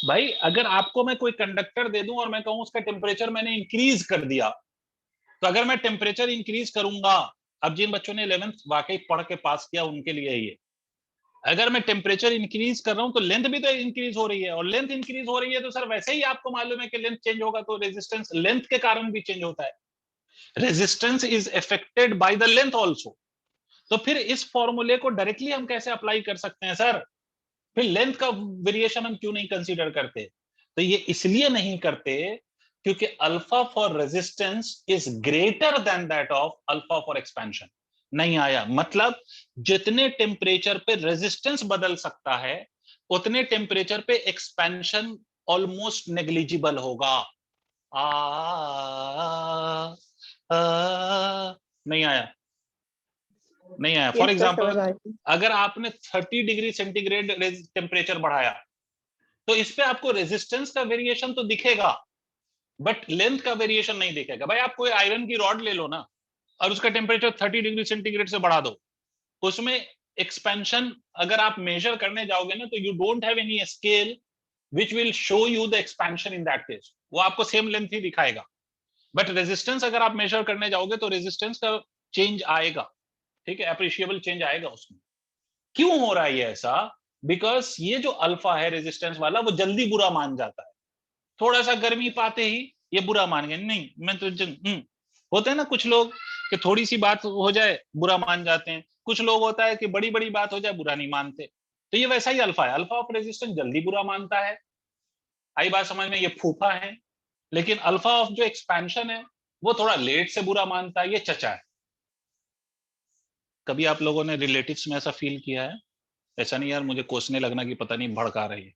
भाई अगर आपको मैं कोई कंडक्टर दे दूं और मैं कहूं उसका टेम्परेचर मैंने इंक्रीज कर दिया, तो अगर मैं टेम्परेचर इंक्रीज करूंगा, अब जिन बच्चों ने 11th वाकई पढ़ के पास किया उनके लिए ये, अगर मैं टेम्परेचर इंक्रीज कर रहा हूं तो लेंथ भी तो इंक्रीज हो रही है, और लेंथ इंक्रीज हो रही है तो सर वैसे ही आपको मालूम है कि लेंथ चेंज होगा तो रेजिस्टेंस लेंथ के कारण भी चेंज होता है। Resistance is affected by the length also. तो फिर इस फॉर्मूले को डायरेक्टली हम कैसे अप्लाई कर सकते हैं सर? फिर लेंथ का वेरिएशन हम क्यों नहीं कंसीडर करते? तो ये इसलिए नहीं करते क्योंकि alpha for resistance is greater than that of alpha for expansion. नहीं आया? मतलब जितने टेम्परेचर पे रेजिस्टेंस बदल सकता है उतने टेम्परेचर पे एक्सपेंशन ऑलमोस्ट नेग्लिजिबल होगा। नहीं आया? नहीं आया? फॉर एग्जाम्पल अगर आपने 30 डिग्री सेंटीग्रेड टेम्परेचर बढ़ाया तो इस पे आपको रेजिस्टेंस का वेरिएशन तो दिखेगा बट लेंथ का वेरिएशन नहीं दिखेगा। भाई आप कोई आयरन की रॉड ले लो ना और उसका टेम्परेचर 30 डिग्री सेंटीग्रेड से बढ़ा दो, उसमें एक्सपेंशन अगर आप मेजर करने जाओगे ना तो you don't have any scale which will show you the expansion in that case, वो आपको सेम लेंथ ही दिखाएगा। बट रेजिस्टेंस अगर आप मेजर करने जाओगे तो रेजिस्टेंस का चेंज आएगा, ठीक है, अप्रिशिएबल चेंज आएगा उसमें। क्यों हो रहा है ये ऐसा? बिकॉज ये जो अल्फा है रेजिस्टेंस वाला वो जल्दी बुरा मान जाता है, थोड़ा सा गर्मी पाते ही ये बुरा मान गए, नहीं मैं तो होते हैं ना कुछ लोग कि थोड़ी सी बात हो जाए बुरा मान जाते हैं, कुछ लोग होता है कि बड़ी बड़ी बात हो जाए बुरा नहीं मानते। तो ये वैसा ही अल्फा है, अल्फा ऑफ रेजिस्टेंस जल्दी बुरा मानता है। आई बात समझ में? ये फूफा है। लेकिन अल्फा ऑफ जो एक्सपेंशन है वो थोड़ा लेट से बुरा मानता है, ये चचा है। कभी आप लोगों ने रिलेटिव्स में ऐसा फील किया है? ऐसा नहीं यार मुझे कोसने लगना कि पता नहीं भड़का रही है,